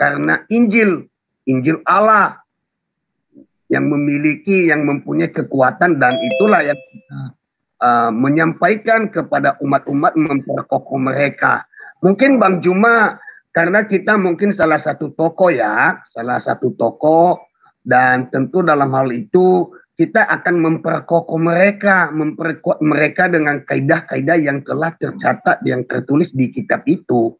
karena Injil Allah yang mempunyai kekuatan, dan itulah yang kita menyampaikan kepada umat-umat, memperkokoh mereka. Mungkin Bang Juma, karena kita mungkin salah satu tokoh, dan tentu dalam hal itu kita akan memperkokoh mereka, memperkuat mereka dengan kaidah-kaidah yang telah tercatat, yang tertulis di kitab itu,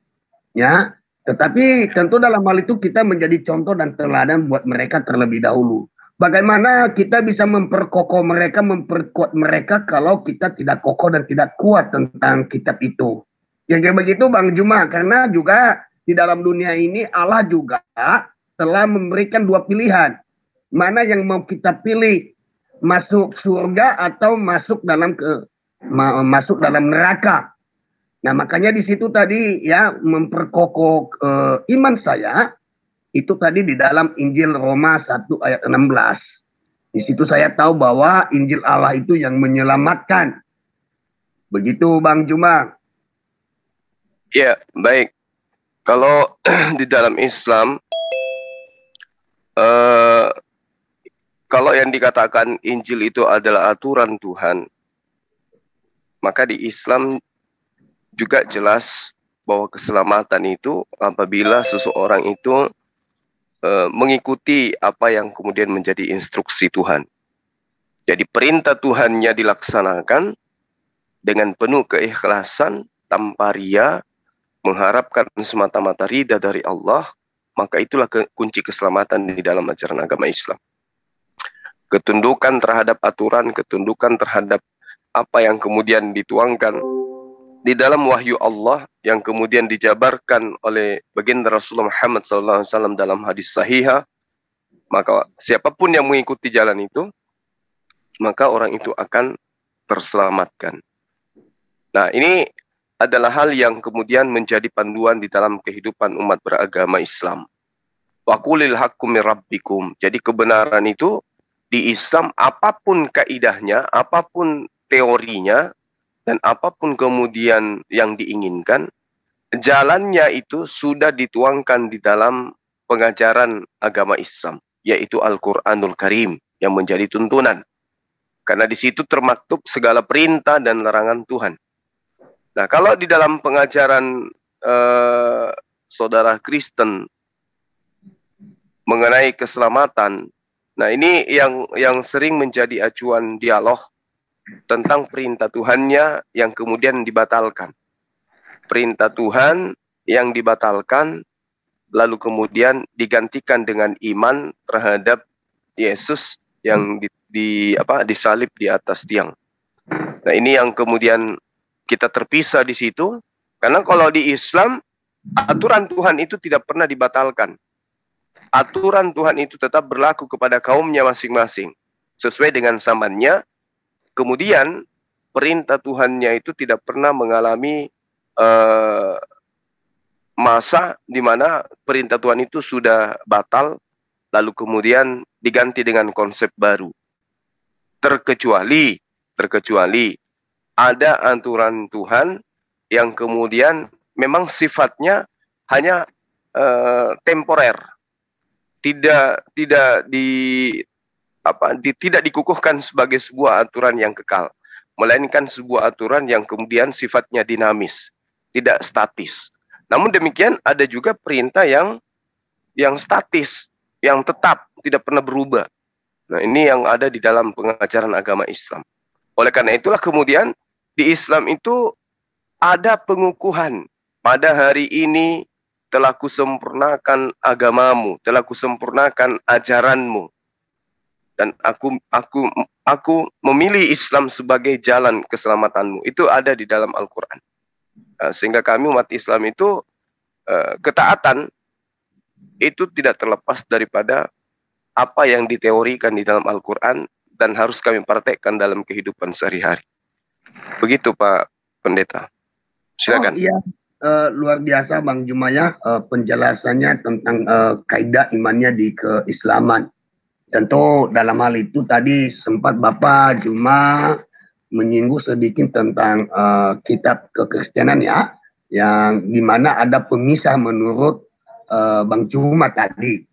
ya. Tetapi tentu dalam hal itu kita menjadi contoh dan teladan buat mereka terlebih dahulu. Bagaimana kita bisa memperkokoh mereka, memperkuat mereka kalau kita tidak kokoh dan tidak kuat tentang kitab itu. Yang kayak begitu Bang Juma, karena juga di dalam dunia ini Allah juga telah memberikan dua pilihan. Mana yang mau kita pilih, masuk surga atau masuk dalam neraka. Nah, makanya di situ tadi ya memperkokoh iman saya. Itu tadi di dalam Injil Roma 1 ayat 16. Di situ saya tahu bahwa Injil Allah itu yang menyelamatkan. Begitu Bang Juma. Ya, baik. Kalau di dalam Islam, kalau yang dikatakan Injil itu adalah aturan Tuhan, maka di Islam juga jelas bahwa keselamatan itu apabila seseorang itu mengikuti apa yang kemudian menjadi instruksi Tuhan. Jadi perintah Tuhannya dilaksanakan dengan penuh keikhlasan, tanpa ria, mengharapkan semata-mata ridha dari Allah, maka itulah kunci keselamatan di dalam ajaran agama Islam. Ketundukan terhadap aturan, ketundukan terhadap apa yang kemudian dituangkan di dalam wahyu Allah yang kemudian dijabarkan oleh baginda Rasulullah Muhammad SAW dalam hadis sahihah, maka siapapun yang mengikuti jalan itu, maka orang itu akan terselamatkan. Nah, ini adalah hal yang kemudian menjadi panduan di dalam kehidupan umat beragama Islam. Wa qulil haqqu mir rabbikum. Jadi kebenaran itu di Islam, apapun kaidahnya, apapun teorinya, dan apapun kemudian yang diinginkan, jalannya itu sudah dituangkan di dalam pengajaran agama Islam, yaitu Al-Quranul Karim yang menjadi tuntunan. Karena di situ termaktub segala perintah dan larangan Tuhan. Nah, kalau di dalam pengajaran saudara Kristen mengenai keselamatan, nah ini yang sering menjadi acuan dialog tentang perintah Tuhannya yang kemudian dibatalkan. Perintah Tuhan yang dibatalkan, lalu kemudian digantikan dengan iman terhadap Yesus yang disalib di atas tiang. Nah, ini yang kemudian kita terpisah di situ, karena kalau di Islam, aturan Tuhan itu tidak pernah dibatalkan. Aturan Tuhan itu tetap berlaku kepada kaumnya masing-masing, sesuai dengan zamannya. Kemudian perintah Tuhannya itu tidak pernah mengalami masa di mana perintah Tuhan itu sudah batal, lalu kemudian diganti dengan konsep baru. Terkecuali ada aturan Tuhan yang kemudian memang sifatnya hanya temporer, tidak dikukuhkan sebagai sebuah aturan yang kekal, melainkan sebuah aturan yang kemudian sifatnya dinamis, tidak statis. Namun demikian ada juga perintah yang statis, yang tetap, tidak pernah berubah. Nah, ini yang ada di dalam pengajaran agama Islam. Oleh karena itulah kemudian di Islam itu ada pengukuhan. Pada hari ini telah kusempurnakan agamamu, telah kusempurnakan ajaranmu. Dan aku memilih Islam sebagai jalan keselamatanmu. Itu ada di dalam Al-Quran. Sehingga kami umat Islam itu ketaatan itu tidak terlepas daripada apa yang diteorikan di dalam Al-Quran dan harus kami praktekkan dalam kehidupan sehari-hari. Begitu Pak Pendeta. Silakan. Oh, iya. Luar biasa Bang Jumaya penjelasannya tentang kaidah imannya di keislaman. Tentu dalam hal itu tadi sempat Bapak Juma menyinggung sedikit tentang kitab kekristenan ya, yang dimana ada pemisah menurut Bang Cuma tadi.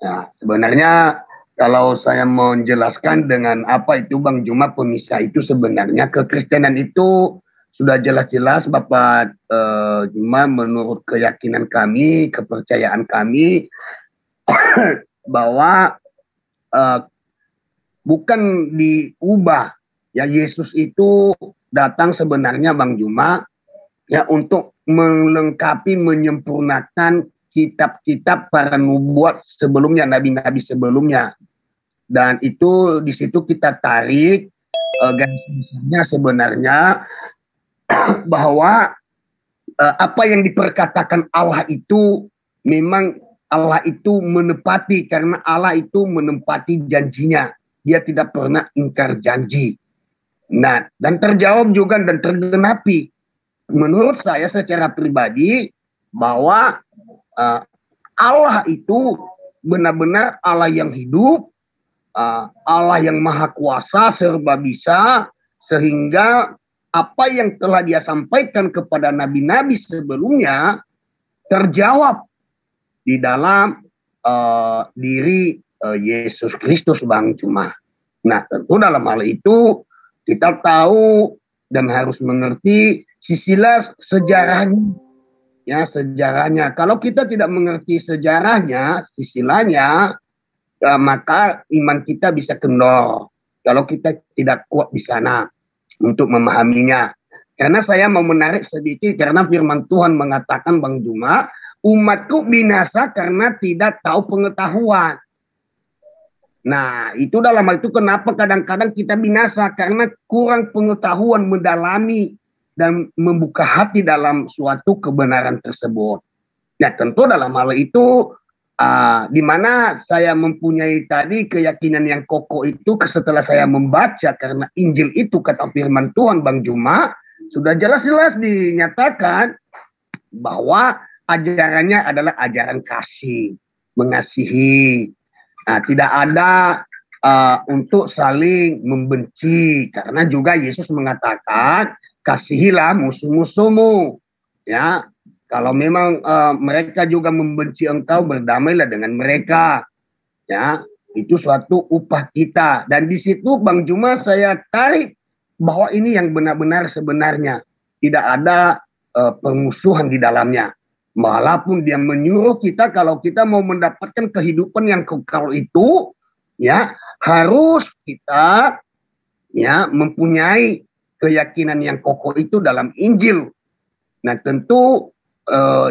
Nah, sebenarnya kalau saya mau menjelaskan dengan apa itu Bang Juma pemisah itu, sebenarnya kekristenan itu sudah jelas-jelas Bapak Juma, menurut keyakinan kami, kepercayaan kami bahwa bukan diubah. Ya, Yesus itu datang sebenarnya Bang Juma ya untuk melengkapi, menyempurnakan kitab-kitab para nubuat sebelumnya, nabi-nabi sebelumnya. Dan itu di situ kita tarik garis besarnya sebenarnya bahwa apa yang diperkatakan Allah itu memang Allah itu menepati, karena Allah itu menepati janjinya. Dia tidak pernah ingkar janji. Nah, dan terjawab juga dan tergenapi. Menurut saya secara pribadi bahwa Allah itu benar-benar Allah yang hidup, Allah yang maha kuasa, serba bisa, sehingga apa yang telah dia sampaikan kepada nabi-nabi sebelumnya terjawab di dalam diri Yesus Kristus Bang Cuma. Nah, tentu dalam hal itu kita tahu dan harus mengerti sisilah sejarahnya. Ya, sejarahnya. Kalau kita tidak mengerti sejarahnya, sisilahnya, maka iman kita bisa kendor. Kalau kita tidak kuat di sana untuk memahaminya. Karena saya mau menarik sedikit, karena firman Tuhan mengatakan Bang Juma, umatku binasa karena tidak tahu pengetahuan. Nah, itu dalam hal itu kenapa kadang-kadang kita binasa, karena kurang pengetahuan mendalami dan membuka hati dalam suatu kebenaran tersebut. Nah, tentu dalam hal itu di mana saya mempunyai tadi keyakinan yang kokoh itu setelah saya membaca, karena Injil itu kata firman Tuhan Bang Juma sudah jelas-jelas dinyatakan bahwa ajarannya adalah ajaran kasih, mengasihi. Nah, tidak ada untuk saling membenci, karena juga Yesus mengatakan kasihilah musuh-musuhmu. Ya, kalau memang mereka juga membenci engkau, berdamailah dengan mereka. Ya, itu suatu upah kita. Dan di situ Bang Juma saya tarik bahwa ini yang benar-benar sebenarnya tidak ada permusuhan di dalamnya. Walaupun dia menyuruh kita kalau kita mau mendapatkan kehidupan yang kekal itu, ya harus kita ya mempunyai keyakinan yang kokoh itu dalam Injil. Nah, tentu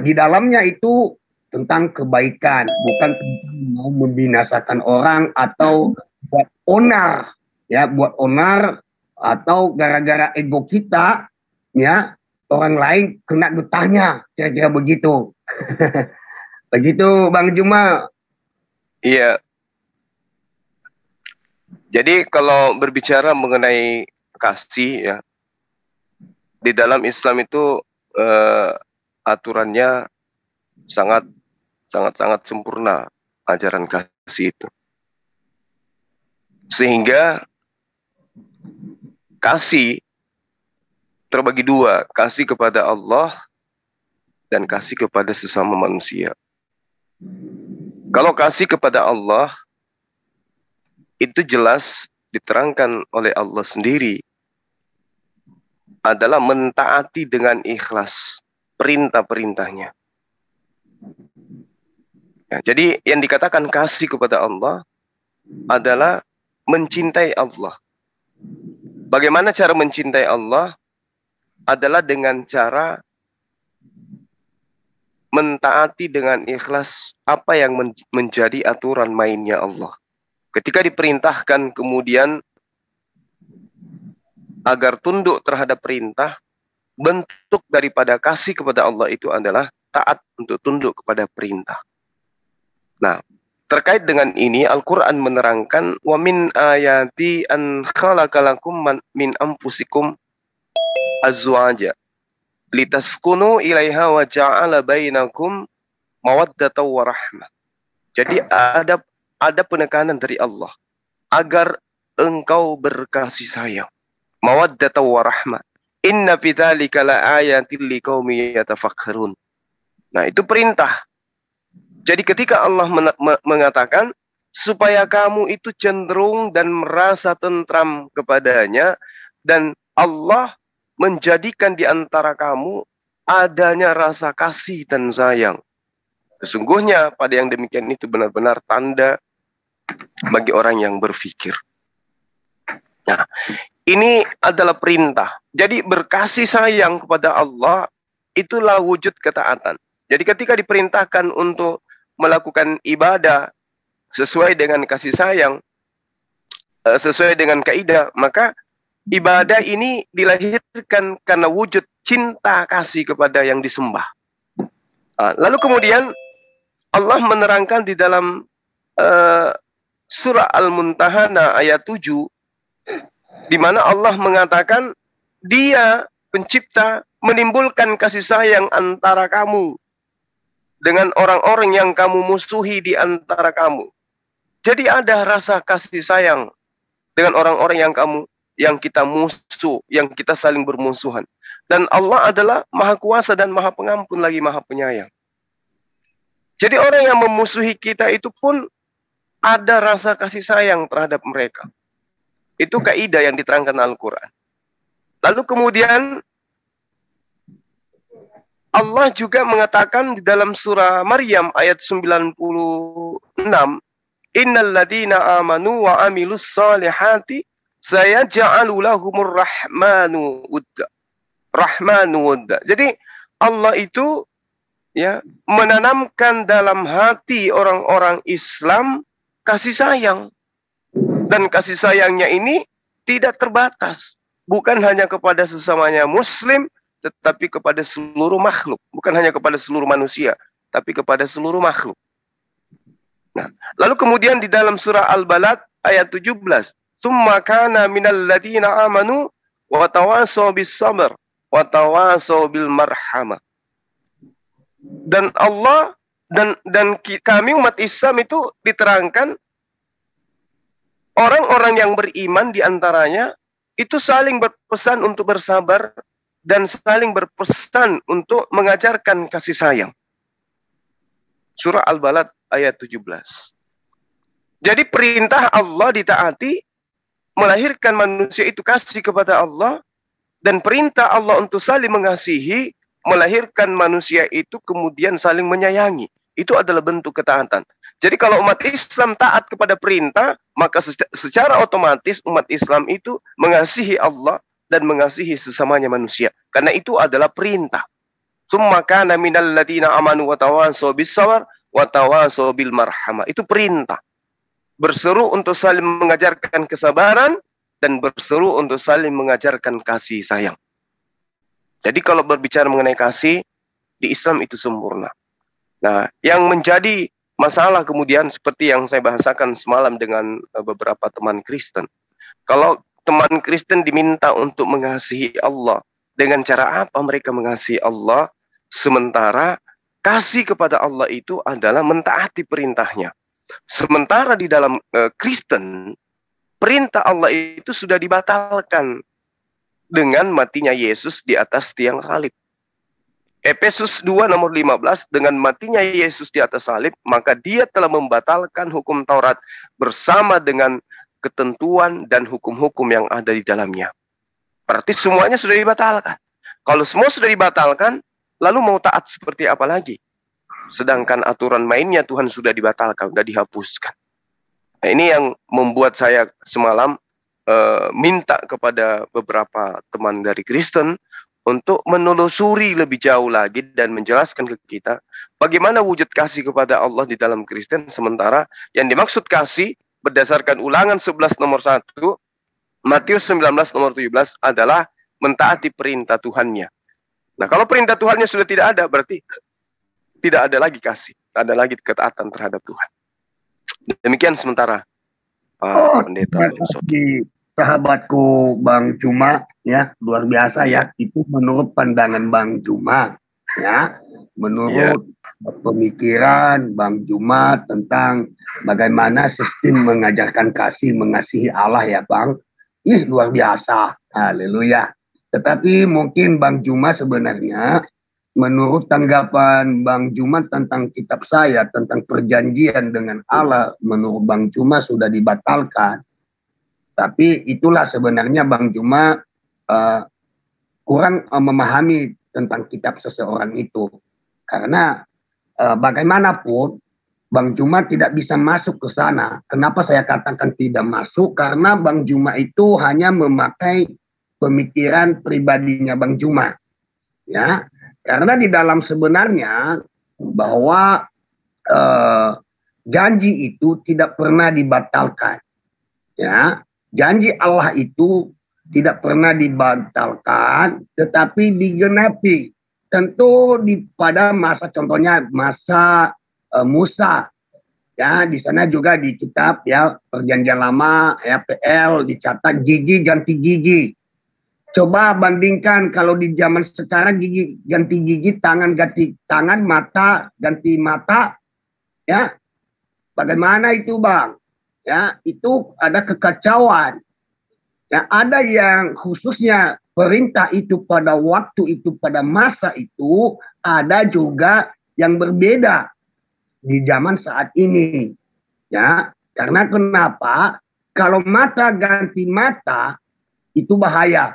di dalamnya itu tentang kebaikan, bukan tentang mau membinasakan orang atau buat onar, ya buat onar atau gara-gara ego kita, ya orang lain kena getahnya, kira-kira begitu. Begitu Bang Juma. Iya. Jadi kalau berbicara mengenai kasih ya, di dalam Islam itu aturannya sangat sempurna ajaran kasih itu. Sehingga kasih terbagi dua, kasih kepada Allah dan kasih kepada sesama manusia. Kalau kasih kepada Allah, itu jelas diterangkan oleh Allah sendiri, adalah mentaati dengan ikhlas perintah-perintahnya. Ya, jadi yang dikatakan kasih kepada Allah adalah mencintai Allah. Bagaimana cara mencintai Allah? Adalah dengan cara mentaati dengan ikhlas apa yang menjadi aturan mainnya Allah. Ketika diperintahkan kemudian agar tunduk terhadap perintah, bentuk daripada kasih kepada Allah itu adalah taat untuk tunduk kepada perintah. Nah, terkait dengan ini Al-Quran menerangkan wa min ayati an khalaqalakum min anfusikum azwaja litaskunu ilaiha wa ja'ala bainakum mawaddatan wa rahmah. Jadi ada penekanan dari Allah agar engkau berkasih sayang, mawaddatan wa rahmah. Inna fi dzalika laayatil liqaumin yatafakkarun. Nah, itu perintah. Jadi ketika Allah mengatakan supaya kamu itu cenderung dan merasa tentram kepadanya, dan Allah menjadikan di antara kamu adanya rasa kasih dan sayang. Sesungguhnya pada yang demikian itu benar-benar tanda bagi orang yang berfikir. Nah, ini adalah perintah. Jadi berkasih sayang kepada Allah itulah wujud ketaatan. Jadi ketika diperintahkan untuk melakukan ibadah sesuai dengan kasih sayang, sesuai dengan kaidah, maka ibadah ini dilahirkan karena wujud cinta kasih kepada yang disembah. Lalu kemudian Allah menerangkan di dalam surah Al-Muntahana ayat 7, di mana Allah mengatakan Dia pencipta menimbulkan kasih sayang antara kamu dengan orang-orang yang kamu musuhi di antara kamu. Jadi ada rasa kasih sayang dengan orang-orang yang kita musuh, yang kita saling bermusuhan. Dan Allah adalah Maha Kuasa dan Maha Pengampun lagi Maha Penyayang. Jadi orang yang memusuhi kita itu pun ada rasa kasih sayang terhadap mereka. Itu kaidah yang diterangkan Al-Quran. Lalu kemudian Allah juga mengatakan di dalam surah Maryam ayat 96, Innal ladina amanu wa amilus salihati sayaj'alu lahumur rahmanu wudda. Jadi Allah itu ya menanamkan dalam hati orang-orang Islam kasih sayang. Dan kasih sayangnya ini tidak terbatas. Bukan hanya kepada sesamanya muslim, tetapi kepada seluruh makhluk. Bukan hanya kepada seluruh manusia, tapi kepada seluruh makhluk. Nah, lalu kemudian di dalam surah Al-Balad ayat 17, Summa kana minal ladina amanu wa tawasaw bis sabr wa tawasaw bil marhamah. Dan Allah dan kami umat Islam itu diterangkan orang-orang yang beriman di antaranya itu saling berpesan untuk bersabar dan saling berpesan untuk mengajarkan kasih sayang. Surah Al-Balad ayat 17. Jadi perintah Allah ditaati, melahirkan manusia itu kasih kepada Allah, dan perintah Allah untuk saling mengasihi, melahirkan manusia itu kemudian saling menyayangi. Itu adalah bentuk ketaatan. Jadi kalau umat Islam taat kepada perintah, maka secara otomatis umat Islam itu mengasihi Allah dan mengasihi sesamanya manusia. Karena itu adalah perintah. Summa kana minal ladina amanu wa tawasaw bis sabr wa tawasaw bil marhamah. Itu perintah. Berseru untuk saling mengajarkan kesabaran dan berseru untuk saling mengajarkan kasih sayang. Jadi kalau berbicara mengenai kasih, di Islam itu sempurna. Nah, yang menjadi masalah kemudian seperti yang saya bahasakan semalam dengan beberapa teman Kristen. Kalau teman Kristen diminta untuk mengasihi Allah, dengan cara apa mereka mengasihi Allah? Sementara kasih kepada Allah itu adalah mentaati perintahnya. Sementara di dalam Kristen, perintah Allah itu sudah dibatalkan dengan matinya Yesus di atas tiang salib. Efesus 2 nomor 15, dengan matinya Yesus di atas salib, maka Dia telah membatalkan hukum Taurat bersama dengan ketentuan dan hukum-hukum yang ada di dalamnya. Berarti semuanya sudah dibatalkan. Kalau semua sudah dibatalkan, lalu mau taat seperti apa lagi? Sedangkan aturan mainnya Tuhan sudah dibatalkan, sudah dihapuskan. Nah, ini yang membuat saya semalam minta kepada beberapa teman dari Kristen untuk menelusuri lebih jauh lagi dan menjelaskan ke kita bagaimana wujud kasih kepada Allah di dalam Kristen, sementara yang dimaksud kasih berdasarkan Ulangan 11 nomor 1, Matius 19 nomor 17 adalah mentaati perintah Tuhannya. Nah, kalau perintah Tuhannya sudah tidak ada, berarti tidak ada lagi kasih, tidak ada lagi ketaatan terhadap Tuhan. Demikian sementara Pak Pendeta. Sahabatku Bang Cuma, ya luar biasa ya. Itu menurut pandangan Bang Cuma, ya, menurut pemikiran Bang Cuma tentang bagaimana sistem mengajarkan kasih, mengasihi Allah ya Bang. Ih luar biasa, haleluya. Tetapi mungkin Bang Cuma sebenarnya menurut tanggapan Bang Juma tentang kitab saya, tentang perjanjian dengan Allah, menurut Bang Juma sudah dibatalkan. Tapi itulah sebenarnya Bang Juma kurang memahami tentang kitab seseorang itu. Karena bagaimanapun Bang Juma tidak bisa masuk ke sana. Kenapa saya katakan tidak masuk? Karena Bang Juma itu hanya memakai pemikiran pribadinya Bang Juma. Ya, karena di dalam sebenarnya bahwa janji itu tidak pernah dibatalkan. Ya, janji Allah itu tidak pernah dibatalkan, tetapi digenapi. Tentu pada masa, contohnya masa Musa, ya di sana juga di kitab ya Perjanjian Lama ya PL dicatat gigi ganti gigi. Coba bandingkan kalau di zaman sekarang gigi ganti gigi, tangan ganti tangan, mata ganti mata, ya bagaimana itu Bang? Ya itu ada kekacauan. Ya ada yang khususnya perintah itu pada waktu itu, pada masa itu, ada juga yang berbeda di zaman saat ini, ya karena kenapa? Kalau mata ganti mata itu bahaya,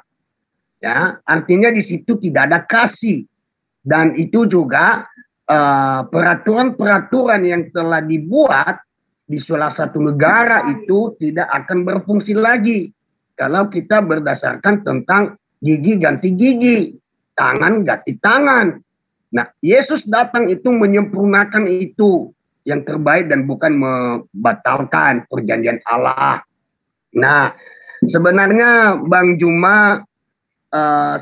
ya artinya di situ tidak ada kasih, dan itu juga peraturan-peraturan yang telah dibuat di salah satu negara itu tidak akan berfungsi lagi kalau kita berdasarkan tentang gigi ganti gigi, tangan ganti tangan. Nah, Yesus datang itu menyempurnakan itu yang terbaik dan bukan membatalkan perjanjian Allah. Nah, sebenarnya Bang Juma,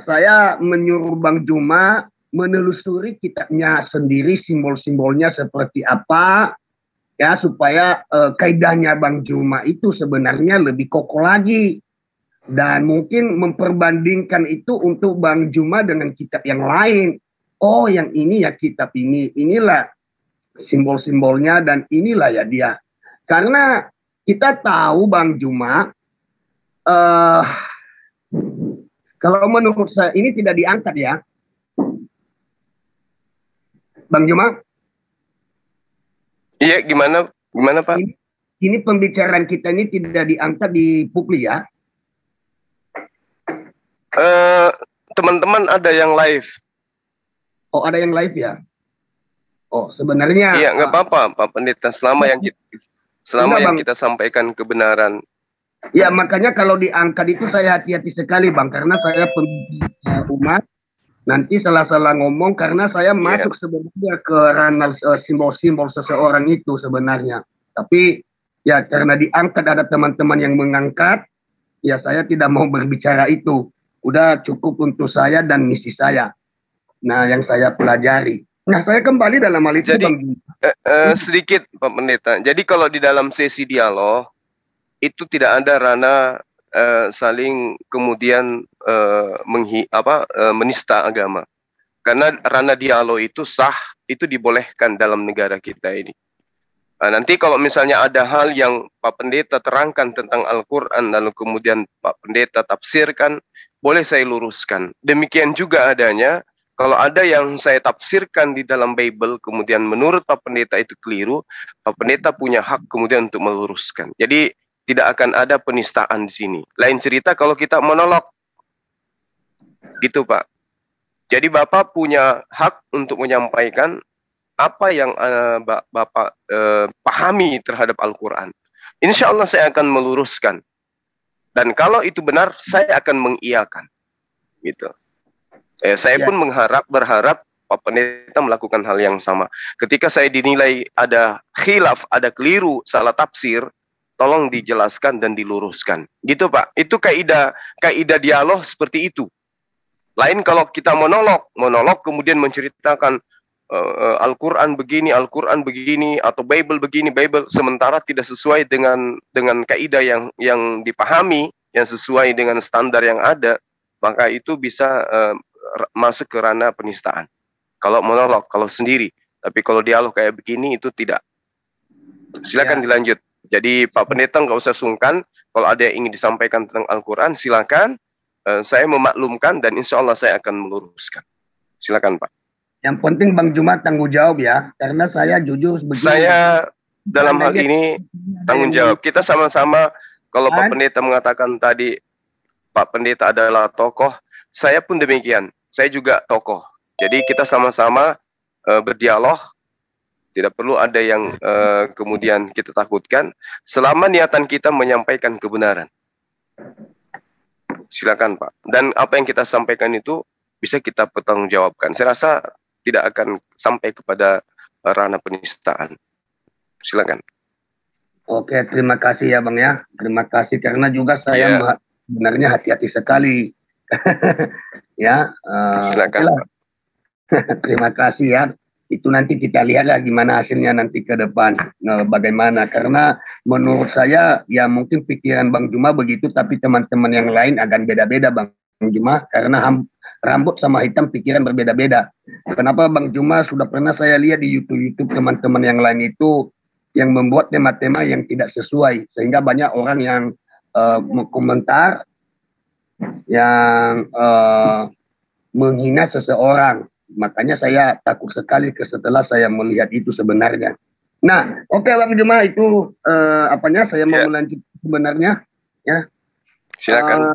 saya menyuruh Bang Juma menelusuri kitabnya sendiri, simbol-simbolnya seperti apa, ya supaya kaidahnya Bang Juma itu sebenarnya lebih kokoh lagi. Dan mungkin memperbandingkan itu untuk Bang Juma dengan kitab yang lain. Oh yang ini ya kitab ini, inilah simbol-simbolnya dan inilah ya dia. Karena kita tahu Bang Juma, kalau menurut saya ini tidak diangkat ya. Bang Juma? Iya, gimana Pak? Ini pembicaraan kita ini tidak diangkat di Publi ya. Teman-teman ada yang live. Oh ada yang live ya? Oh sebenarnya. Iya nggak apa-apa Pak Pendeta, selama yang kita sampaikan kebenaran. Ya makanya kalau diangkat itu saya hati-hati sekali Bang, karena saya umat nanti salah-salah ngomong karena saya masuk sebenarnya ke ranah simbol-simbol seseorang itu sebenarnya. Tapi ya karena diangkat ada teman-teman yang mengangkat, ya saya tidak mau berbicara itu. Udah cukup untuk saya dan misi saya. Nah, yang saya pelajari. Nah, saya kembali dalam hal itu. Jadi, sedikit Pak Pendeta. Jadi kalau di dalam sesi dialog, itu tidak ada ranah saling kemudian menista agama. Karena ranah dialog itu sah, itu dibolehkan dalam negara kita ini. Nanti kalau misalnya ada hal yang Pak Pendeta terangkan tentang Al-Quran, lalu kemudian Pak Pendeta tafsirkan, boleh saya luruskan. Demikian juga adanya, kalau ada yang saya tafsirkan di dalam Bible, kemudian menurut Pak Pendeta itu keliru, Pak Pendeta punya hak kemudian untuk meluruskan. Jadi tidak akan ada penistaan di sini. Lain cerita kalau kita monolog. Gitu Pak. Jadi Bapak punya hak untuk menyampaikan apa yang Bapak pahami terhadap Al-Quran. Insya Allah saya akan meluruskan. Dan kalau itu benar, saya akan mengiyakan. Gitu. Saya pun berharap Pak Pendeta melakukan hal yang sama. Ketika saya dinilai ada khilaf, ada keliru, salah tafsir, tolong dijelaskan dan diluruskan. Gitu Pak. Itu kaidah dialog seperti itu. Lain kalau kita monolog kemudian menceritakan Al-Quran begini, atau Bible begini, sementara tidak sesuai dengan kaidah yang dipahami, yang sesuai dengan standar yang ada, maka itu bisa masuk ke ranah penistaan. Kalau monolog, kalau sendiri. Tapi kalau dialog kayak begini itu tidak. Silakan dilanjut. Jadi Pak Pendeta nggak usah sungkan. Kalau ada yang ingin disampaikan tentang Al-Quran, silakan. Saya memaklumkan dan insya Allah saya akan meluruskan. Silakan Pak. Yang penting Bang Juma tanggung jawab ya, karena saya jujur begini. Saya dalam hal ini tanggung jawab. Kita sama-sama, kalau Pak Pendeta mengatakan tadi Pak Pendeta adalah tokoh, saya pun demikian. Saya juga tokoh. Jadi kita sama-sama berdialog. Tidak perlu ada yang kemudian kita takutkan. Selama niatan kita menyampaikan kebenaran. Silakan Pak. Dan apa yang kita sampaikan itu bisa kita pertanggungjawabkan. Saya rasa tidak akan sampai kepada ranah penistaan. Silakan. Oke, terima kasih ya Bang ya. Terima kasih karena juga saya sebenarnya hati-hati sekali. Ya. Silakan. Terima kasih ya. Itu nanti kita lihatlah gimana hasilnya nanti ke depan. Nah, bagaimana? Karena menurut saya ya mungkin pikiran Bang Juma begitu, tapi teman-teman yang lain akan beda-beda Bang Juma. Karena rambut sama hitam pikiran berbeda-beda. Kenapa Bang Juma sudah pernah saya lihat di YouTube teman-teman yang lain itu yang membuat tema-tema yang tidak sesuai. Sehingga banyak orang yang mengkomentar yang menghina seseorang. Makanya saya takut sekali setelah saya melihat itu sebenarnya. Nah, oke Bang Juma itu saya mau melanjut sebenarnya ya. Silakan.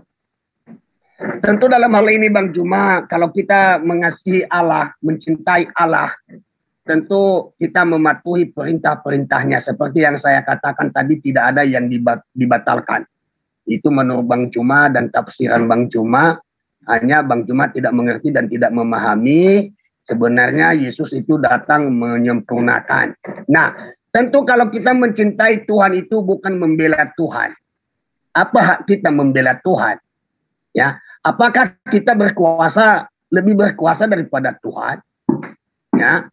Tentu dalam hal ini Bang Juma, kalau kita mengasihi Allah, mencintai Allah, tentu kita mematuhi perintah-perintahnya. Seperti yang saya katakan tadi, tidak ada yang dibatalkan. Itu menurut Bang Juma dan tafsiran Bang Juma. Hanya Bang Juma tidak mengerti dan tidak memahami sebenarnya Yesus itu datang menyempurnakan. Nah, tentu kalau kita mencintai Tuhan itu bukan membela Tuhan. Apa hak kita membela Tuhan? Ya, apakah kita lebih berkuasa daripada Tuhan? Ya,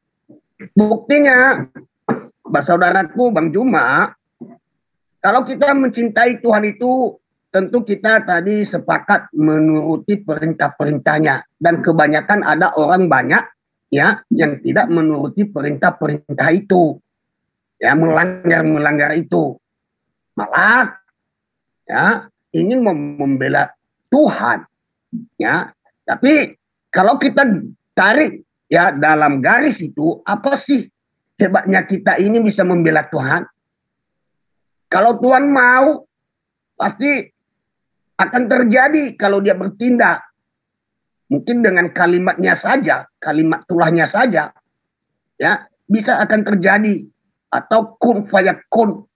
buktinya, saudaraku Bang Juma, kalau kita mencintai Tuhan itu tentu kita tadi sepakat menuruti perintah-perintahnya, dan kebanyakan ada orang banyak ya yang tidak menuruti perintah-perintah itu, ya melanggar itu, malah ya ingin membela Tuhan, ya. Tapi kalau kita tarik ya dalam garis itu, apa sih hebatnya kita ini bisa membela Tuhan? Kalau Tuhan mau, pasti akan terjadi kalau dia bertindak. Mungkin dengan kalimatnya saja, kalimat tulahnya saja, ya bisa akan terjadi. Atau kun fayakun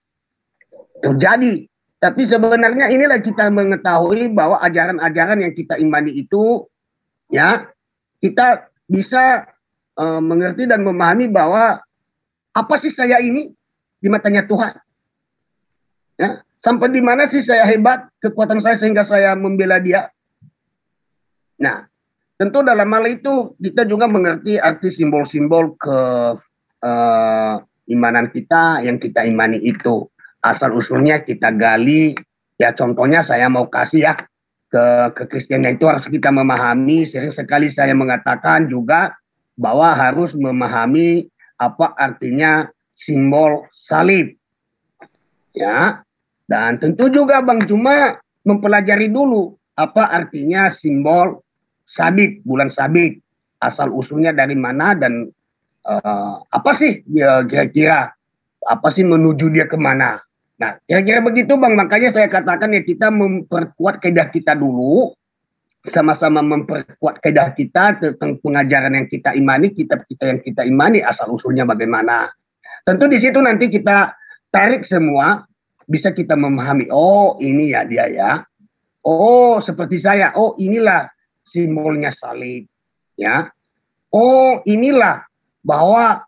terjadi. Tapi sebenarnya inilah kita mengetahui bahwa ajaran-ajaran yang kita imani itu, ya kita bisa mengerti dan memahami bahwa apa sih saya ini di matanya Tuhan. Ya, sampai di mana sih saya hebat, kekuatan saya sehingga saya membela dia. Nah, tentu dalam hal itu kita juga mengerti arti simbol-simbol imanan kita yang kita imani itu. Asal-usulnya kita gali, ya contohnya saya mau kasih ya, ke Kristiannya itu harus kita memahami. Sering sekali saya mengatakan juga bahwa harus memahami apa artinya simbol salib. Ya. Dan tentu juga Bang Juma mempelajari dulu apa artinya simbol sabit, bulan sabit. Asal usulnya dari mana dan apa sih kira-kira, apa sih menuju dia kemana. Nah kira-kira begitu Bang, makanya saya katakan ya kita memperkuat kaidah kita dulu. Sama-sama memperkuat kaidah kita tentang pengajaran yang kita imani, kitab kita yang kita imani, asal usulnya bagaimana. Tentu di situ nanti kita tarik semua, bisa kita memahami, oh ini ya dia ya, oh seperti saya, oh inilah simbolnya salib, ya, oh inilah bahwa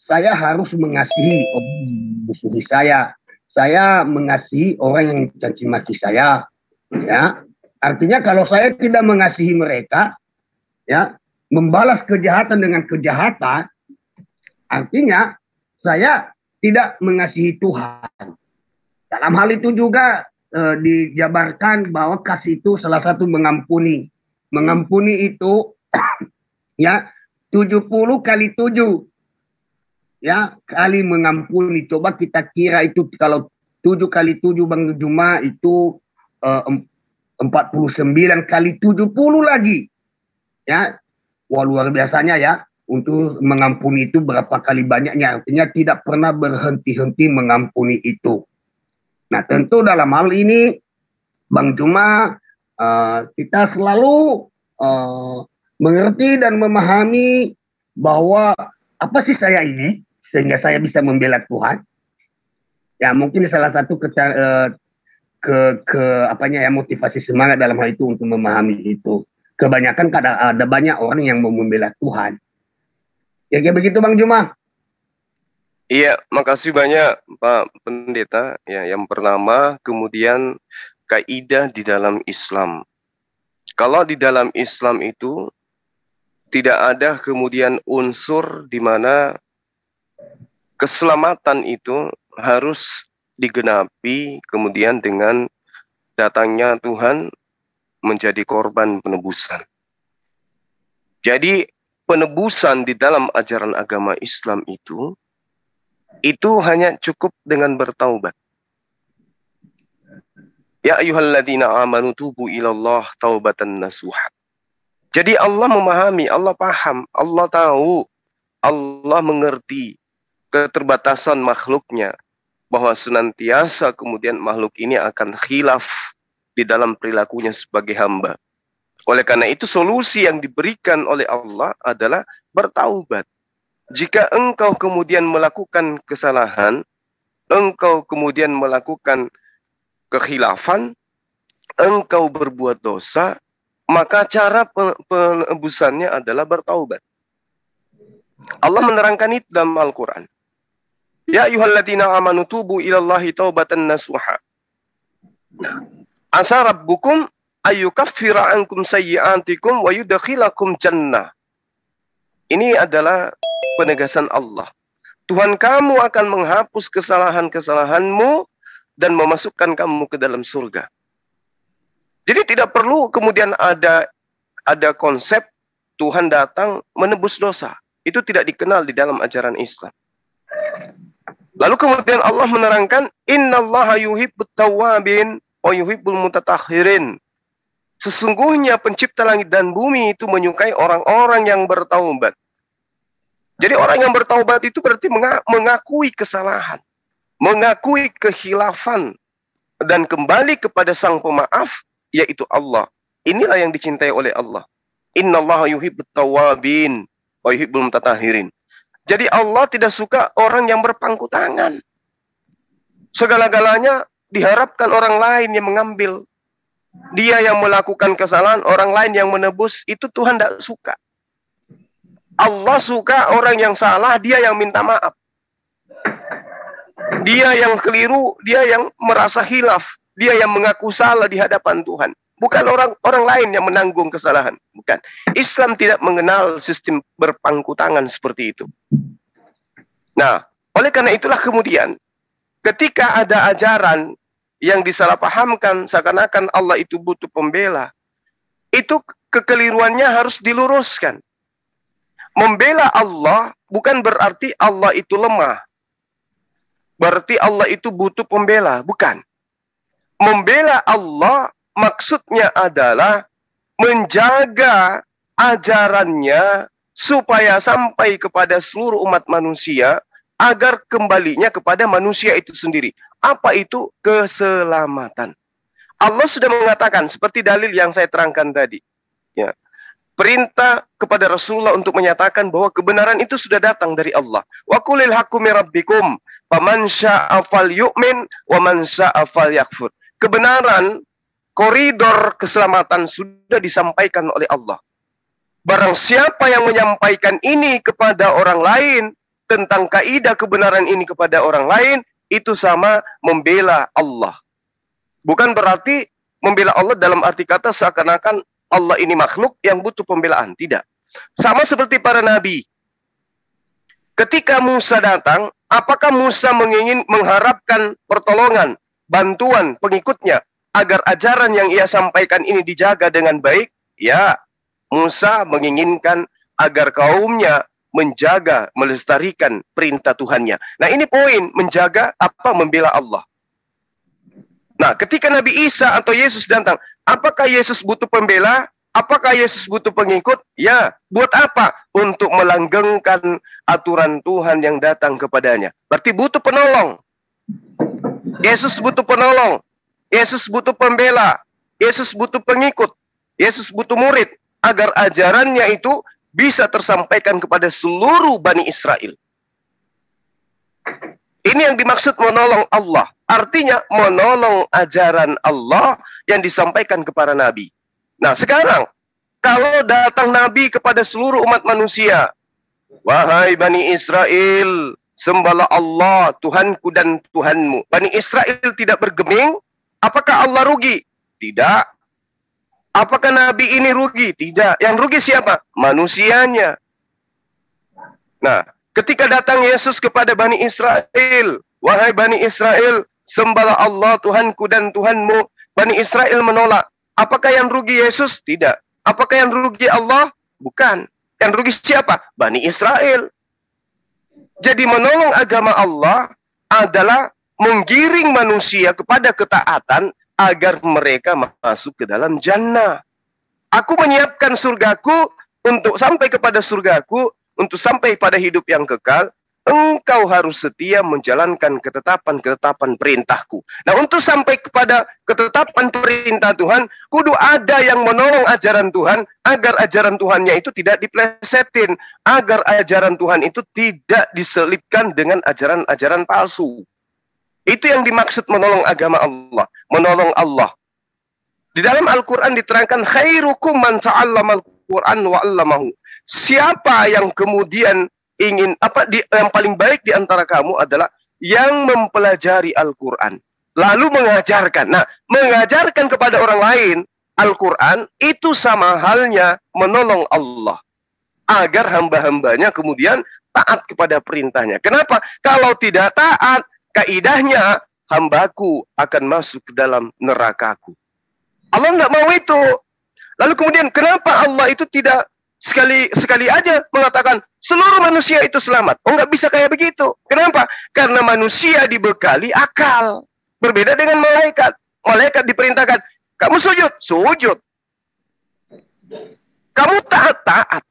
saya harus mengasihi musuh saya mengasihi orang yang caci maki saya, ya, artinya kalau saya tidak mengasihi mereka, ya, membalas kejahatan dengan kejahatan, artinya saya tidak mengasihi Tuhan. Dalam hal itu juga dijabarkan bahwa kasih itu salah satu mengampuni. Mengampuni itu ya 70 kali 7. Ya, kali mengampuni. Coba kita kira itu kalau 7 kali 7 Bang Juma itu 49 kali 70 lagi. Ya. Wah, luar biasanya ya. Untuk mengampuni itu berapa kali banyaknya. Artinya tidak pernah berhenti-henti mengampuni itu. Nah, tentu dalam hal ini, Bang Juma, kita selalu mengerti dan memahami bahwa apa sih saya ini, sehingga saya bisa membela Tuhan. Ya, mungkin salah satu motivasi semangat dalam hal itu untuk memahami itu. Kebanyakan ada banyak orang yang mau membela Tuhan. Ya kayak begitu Bang Juma. Iya, makasih banyak Pak Pendeta. Ya, yang pertama, kemudian kaidah di dalam Islam. Kalau di dalam Islam itu tidak ada kemudian unsur di mana keselamatan itu harus digenapi kemudian dengan datangnya Tuhan menjadi korban penebusan. Jadi penebusan di dalam ajaran agama Islam itu hanya cukup dengan bertaubat. Ya ayyuhalladzina amanu tubu ilallah taubatan nasuha. Jadi Allah memahami, Allah paham, Allah tahu, Allah mengerti keterbatasan makhluknya, bahwa senantiasa kemudian makhluk ini akan khilaf di dalam perilakunya sebagai hamba. Oleh karena itu solusi yang diberikan oleh Allah adalah bertaubat. Jika engkau kemudian melakukan kesalahan, engkau kemudian melakukan kekhilafan, engkau berbuat dosa, maka cara penebusannya adalah bertaubat. Allah menerangkan itu dalam Al-Quran. Ya ayyuhalladzina amanu tubu ilallahi taubatan nasuha. Asa rabbukum ayyukaffira ankum sayyi'atikum wa yudkhilakum jannah. Ini adalah penegasan Allah. Tuhan kamu akan menghapus kesalahan-kesalahanmu dan memasukkan kamu ke dalam surga. Jadi tidak perlu kemudian ada konsep Tuhan datang menebus dosa. Itu tidak dikenal di dalam ajaran Islam. Lalu kemudian Allah menerangkan, innallaha yuhibbut tawwabin wa yuhibbul mutatahhirin. Sesungguhnya pencipta langit dan bumi itu menyukai orang-orang yang bertaubat. Jadi orang yang bertaubat itu berarti mengakui kesalahan, mengakui kekhilafan, dan kembali kepada Sang Pemaaf, yaitu Allah. Inilah yang dicintai oleh Allah. Innallaha yuhibbut tawwabin wa yuhibbul mutatahhirin. Jadi Allah tidak suka orang yang berpangku tangan. Segala-galanya diharapkan orang lain yang mengambil. Dia yang melakukan kesalahan, orang lain yang menebus, itu Tuhan tidak suka. Allah suka orang yang salah, dia yang minta maaf. Dia yang keliru, dia yang merasa khilaf. Dia yang mengaku salah di hadapan Tuhan. Bukan orang lain yang menanggung kesalahan. Bukan. Islam tidak mengenal sistem berpangku tangan seperti itu. Nah, oleh karena itulah kemudian, ketika ada ajaran yang disalahpahamkan seakan-akan Allah itu butuh pembela, itu kekeliruannya harus diluruskan. Membela Allah bukan berarti Allah itu lemah. Berarti Allah itu butuh pembela, bukan. Membela Allah maksudnya adalah menjaga ajarannya supaya sampai kepada seluruh umat manusia agar kembalinya kepada manusia itu sendiri. Apa itu? Keselamatan. Allah sudah mengatakan seperti dalil yang saya terangkan tadi. Ya. Perintah kepada Rasulullah untuk menyatakan bahwa kebenaran itu sudah datang dari Allah. Wa qulil haqqu mir rabbikum faman syaa'a falyu'min wa man syaa'a falyakfur. Kebenaran, koridor keselamatan sudah disampaikan oleh Allah. Barang siapa yang menyampaikan ini kepada orang lain, tentang kaidah kebenaran ini kepada orang lain, itu sama membela Allah. Bukan berarti membela Allah dalam arti kata seakan-akan Allah ini makhluk yang butuh pembelaan. Tidak. Sama seperti para nabi. Ketika Musa datang, apakah Musa mengharapkan pertolongan, bantuan pengikutnya agar ajaran yang ia sampaikan ini dijaga dengan baik? Ya, Musa menginginkan agar kaumnya menjaga, melestarikan perintah Tuhannya. Nah, ini poin, menjaga apa? Membela Allah. Nah, ketika Nabi Isa atau Yesus datang, apakah Yesus butuh pembela? Apakah Yesus butuh pengikut? Ya. Buat apa? Untuk melanggengkan aturan Tuhan yang datang kepadanya. Berarti butuh penolong. Yesus butuh penolong. Yesus butuh pembela. Yesus butuh pengikut. Yesus butuh murid. Agar ajarannya itu bisa tersampaikan kepada seluruh Bani Israel. Ini yang dimaksud menolong Allah. Artinya menolong ajaran Allah yang disampaikan kepada Nabi. Nah sekarang, kalau datang Nabi kepada seluruh umat manusia, wahai Bani Israel, sembahlah Allah, Tuhanku dan Tuhanmu. Bani Israel tidak bergeming, apakah Allah rugi? Tidak. Apakah Nabi ini rugi? Tidak. Yang rugi siapa? Manusianya. Nah, ketika datang Yesus kepada Bani Israel, wahai Bani Israel, sembahlah Allah, Tuhanku dan Tuhanmu. Bani Israel menolak. Apakah yang rugi Yesus? Tidak. Apakah yang rugi Allah? Bukan. Yang rugi siapa? Bani Israel. Jadi menolong agama Allah adalah menggiring manusia kepada ketaatan agar mereka masuk ke dalam jannah. Aku menyiapkan surgaku untuk sampai kepada surgaku, untuk sampai pada hidup yang kekal. Engkau harus setia menjalankan ketetapan-ketetapan perintahku. Nah, untuk sampai kepada ketetapan perintah Tuhan, kudu ada yang menolong ajaran Tuhan, agar ajaran Tuhannya itu tidak diplesetin, agar ajaran Tuhan itu tidak diselipkan dengan ajaran-ajaran palsu. Itu yang dimaksud menolong agama Allah, menolong Allah. Di dalam Al-Quran diterangkan, khairukum man ta'allamal Quran wa 'allamahu. Siapa yang kemudian ingin yang paling baik di antara kamu adalah yang mempelajari Al-Quran lalu mengajarkan. Nah, mengajarkan kepada orang lain Al-Quran itu sama halnya menolong Allah agar hamba-hambanya kemudian taat kepada perintahnya. Kenapa? Kalau tidak taat, kaidahnya hambaku akan masuk ke dalam nerakaku. Allah nggak mau itu. Lalu kemudian kenapa Allah itu tidak sekali aja mengatakan seluruh manusia itu selamat? Oh, nggak bisa kayak begitu. Kenapa? Karena manusia dibekali akal. Berbeda dengan malaikat. Malaikat diperintahkan, kamu sujud. Kamu taat.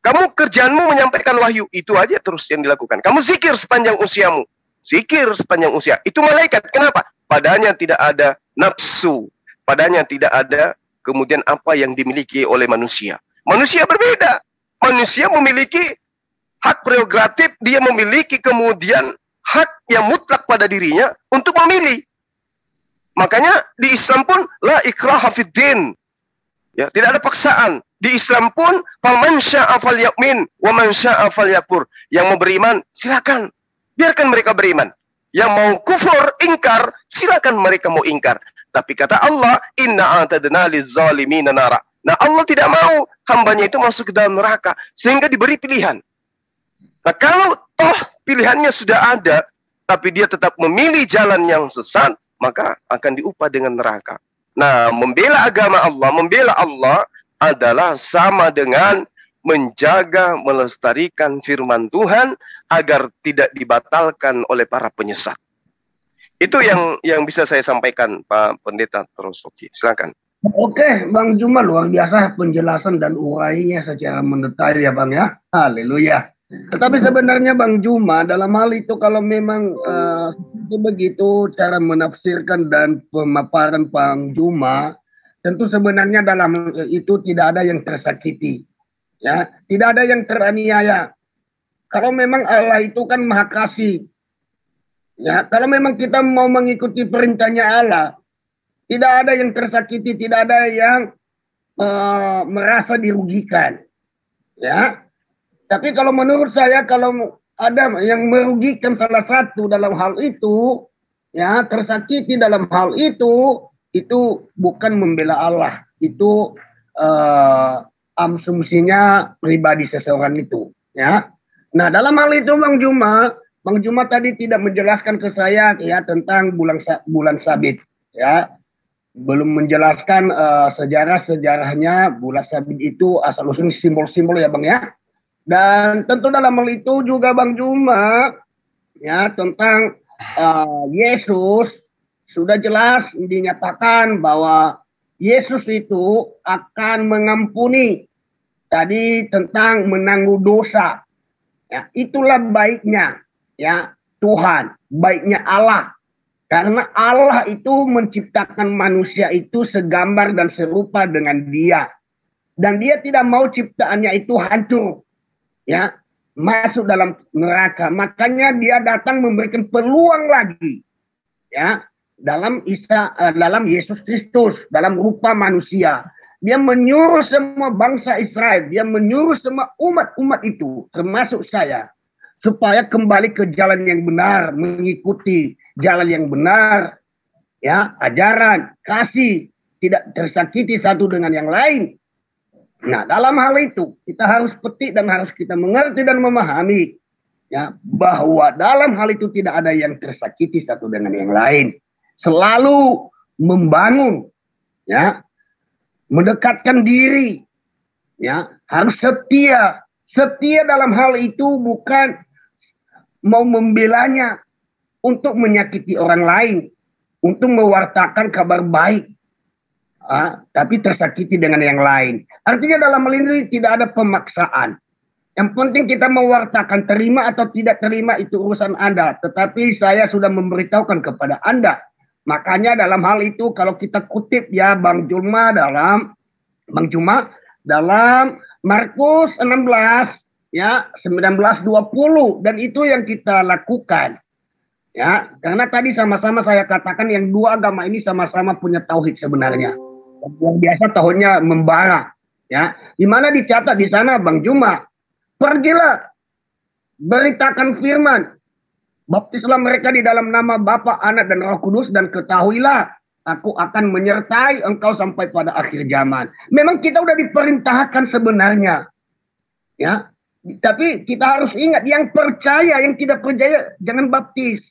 Kamu kerjaanmu menyampaikan wahyu. Itu aja terus yang dilakukan. Kamu zikir sepanjang usiamu. Zikir sepanjang usia. Itu malaikat. Kenapa? Padanya tidak ada nafsu. Padanya tidak ada kemudian apa yang dimiliki oleh manusia. Manusia berbeda. Manusia memiliki hak prerogatif, dia memiliki kemudian hak yang mutlak pada dirinya untuk memilih. Makanya di Islam pun la ikraha fiddin. Ya, tidak ada paksaan. Di Islam pun faman syaa'a falyu'min wa man syaa'a falyakfur. Yang mau beriman, silakan. Biarkan mereka beriman. Yang mau kufur, ingkar, silakan mereka mau ingkar. Tapi kata Allah, inna a'tadna liz-zalimina nara. Nah, Allah tidak mau hambanya itu masuk ke dalam neraka, sehingga diberi pilihan. Nah, kalau toh pilihannya sudah ada, tapi dia tetap memilih jalan yang sesat, maka akan diupah dengan neraka. Nah, membela agama Allah, membela Allah adalah sama dengan menjaga, melestarikan firman Tuhan agar tidak dibatalkan oleh para penyesat. Itu yang bisa saya sampaikan, Pak Pendeta. Terus, oke, silakan. Oke, Bang Juma, luar biasa penjelasan dan urainya secara mendetail ya Bang ya. Haleluya. Tetapi sebenarnya Bang Juma, dalam hal itu kalau memang begitu cara menafsirkan dan pemaparan Bang Juma, tentu sebenarnya dalam itu tidak ada yang tersakiti. Ya, tidak ada yang teraniaya. Kalau memang Allah itu kan Maha Kasih. Ya, kalau memang kita mau mengikuti perintahnya Allah, tidak ada yang tersakiti, tidak ada yang merasa dirugikan. Ya. Tapi kalau menurut saya, kalau ada yang merugikan salah satu dalam hal itu, ya, tersakiti dalam hal itu bukan membela Allah. Itu asumsinya pribadi seseorang itu. Ya. Nah, dalam hal itu Bang Juma tadi tidak menjelaskan ke saya ya tentang bulan sabit. Ya. Belum menjelaskan sejarahnya bulan sabit itu asal-usul simbol-simbol ya Bang ya. Dan tentu dalam hal itu juga Bang Juma ya tentang Yesus sudah jelas dinyatakan bahwa Yesus itu akan mengampuni tadi tentang menanggung dosa. Ya, itulah baiknya ya Tuhan, baiknya Allah. Karena Allah itu menciptakan manusia itu segambar dan serupa dengan Dia. Dan Dia tidak mau ciptaannya itu hancur. Ya, masuk dalam neraka. Makanya Dia datang memberikan peluang lagi. Ya, dalam Yesus Kristus, dalam rupa manusia. Dia menyuruh semua bangsa Israel, dia menyuruh semua umat-umat itu, termasuk saya, supaya kembali ke jalan yang benar, mengikuti jalan yang benar, ya, ajaran, kasih, tidak tersakiti satu dengan yang lain. Nah, dalam hal itu kita harus petik dan harus kita mengerti dan memahami, ya, bahwa dalam hal itu tidak ada yang tersakiti satu dengan yang lain. Selalu membangun, ya, mendekatkan diri, ya, harus setia. Setia dalam hal itu bukan mau membelanya untuk menyakiti orang lain, untuk mewartakan kabar baik, tapi tersakiti dengan yang lain. Artinya dalam hal ini tidak ada pemaksaan. Yang penting kita mewartakan, terima atau tidak terima itu urusan Anda. Tetapi saya sudah memberitahukan kepada Anda. Makanya dalam hal itu kalau kita kutip ya Bang Juma dalam Markus 16 ya 19-20, dan itu yang kita lakukan. Ya, karena tadi sama-sama saya katakan yang dua agama ini sama-sama punya tauhid sebenarnya. Yang biasa tauhidnya membara, ya. Di mana dicatat di sana Bang Juma, pergilah beritakan firman, baptislah mereka di dalam nama Bapa, Anak, dan Roh Kudus, dan ketahuilah aku akan menyertai engkau sampai pada akhir zaman. Memang kita udah diperintahkan sebenarnya, ya. Tapi kita harus ingat, yang percaya, yang tidak percaya jangan baptis.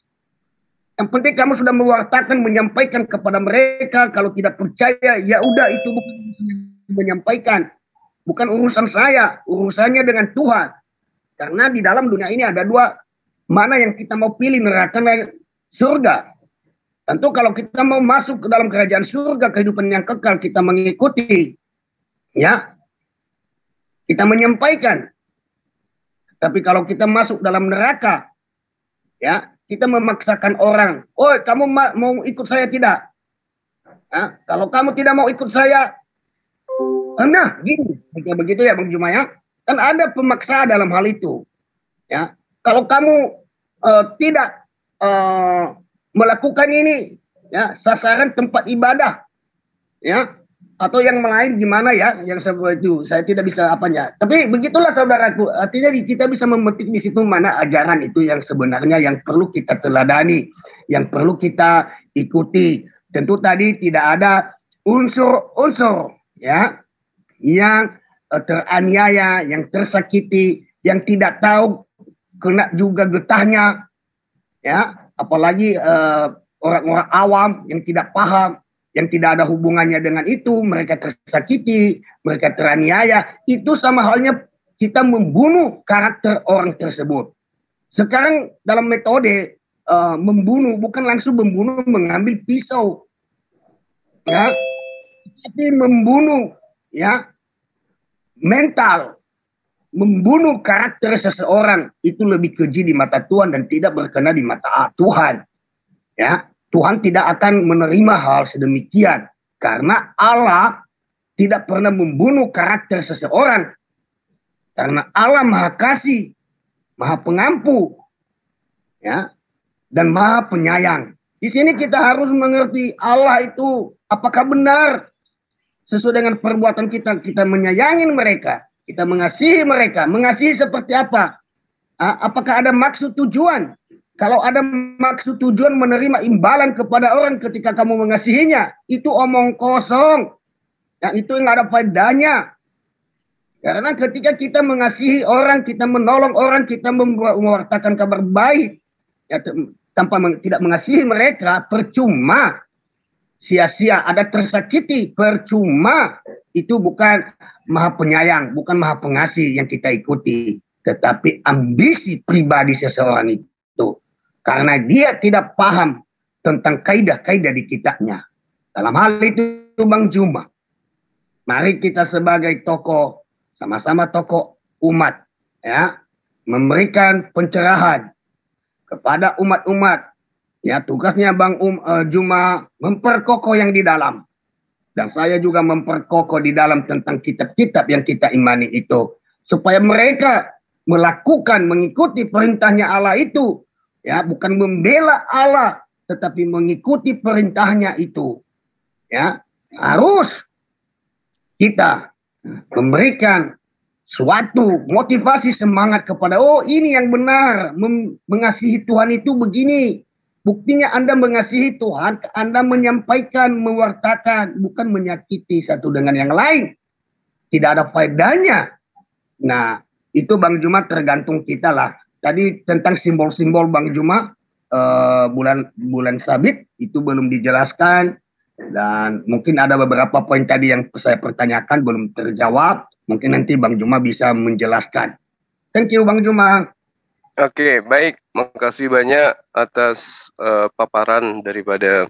Yang penting kamu sudah mewartakan, menyampaikan kepada mereka. Kalau tidak percaya, ya udah, itu bukan menyampaikan, bukan urusan saya, urusannya dengan Tuhan. Karena di dalam dunia ini ada dua. Mana yang kita mau pilih, neraka dan surga. Tentu kalau kita mau masuk ke dalam kerajaan surga, kehidupan yang kekal, kita mengikuti, ya, kita menyampaikan. Tapi kalau kita masuk dalam neraka, ya, kita memaksakan orang, oh kamu mau ikut saya tidak? Nah, kalau kamu tidak mau ikut saya, nah gini, begitu ya Bang Juma ya. Kan ada pemaksaan dalam hal itu, ya. Kalau kamu tidak melakukan ini, ya, sasaran tempat ibadah, ya, atau yang lain gimana ya, yang seperti itu saya tidak bisa apanya. Tapi begitulah saudaraku, artinya kita bisa memetik di situ mana ajaran itu yang sebenarnya yang perlu kita teladani, yang perlu kita ikuti. Tentu tadi tidak ada unsur-unsur, ya, yang teraniaya, yang tersakiti, yang tidak tahu kena juga getahnya, ya, apalagi orang-orang awam yang tidak paham, yang tidak ada hubungannya dengan itu, mereka tersakiti, mereka teraniaya. Itu sama halnya kita membunuh karakter orang tersebut. Sekarang dalam metode membunuh, bukan langsung membunuh mengambil pisau, ya, tapi membunuh, ya, mental. Membunuh karakter seseorang itu lebih keji di mata Tuhan dan tidak berkenan di mata Tuhan. Ya, Tuhan tidak akan menerima hal sedemikian karena Allah tidak pernah membunuh karakter seseorang. Karena Allah Maha Kasih, Maha Pengampu, ya, dan Maha Penyayang. Di sini kita harus mengerti Allah itu apakah benar sesuai dengan perbuatan kita, kita menyayangi mereka. Kita mengasihi mereka. Mengasihi seperti apa? Apakah ada maksud tujuan? Kalau ada maksud tujuan menerima imbalan kepada orang ketika kamu mengasihinya, itu omong kosong. Yang itu nggak ada faedahnya. Karena ketika kita mengasihi orang, kita menolong orang, kita mewartakan kabar baik, ya, tanpa tidak mengasihi mereka, percuma. Sia-sia, ada tersakiti, percuma. Itu bukan Maha Penyayang, bukan Maha Pengasih yang kita ikuti, tetapi ambisi pribadi seseorang itu. Karena dia tidak paham tentang kaidah-kaidah di kitabnya. Dalam hal itu Bang Juma, mari kita sebagai tokoh, sama-sama tokoh umat, ya, memberikan pencerahan kepada umat-umat. Ya, tugasnya Bang Juma memperkokoh yang di dalam. Dan saya juga memperkokoh di dalam tentang kitab-kitab yang kita imani itu. Supaya mereka melakukan, mengikuti perintahnya Allah itu. Ya, bukan membela Allah, tetapi mengikuti perintahnya itu. Ya, harus kita memberikan suatu motivasi semangat kepada, oh ini yang benar, mengasihi Tuhan itu begini. Buktinya Anda mengasihi Tuhan, Anda menyampaikan, mewartakan, bukan menyakiti satu dengan yang lain. Tidak ada faedahnya. Nah, itu Bang Juma tergantung kita lah. Tadi tentang simbol-simbol Bang Juma, bulan sabit itu belum dijelaskan. Dan mungkin ada beberapa poin tadi yang saya pertanyakan belum terjawab. Mungkin nanti Bang Juma bisa menjelaskan. Thank you Bang Juma. Oke, baik. Makasih banyak atas paparan daripada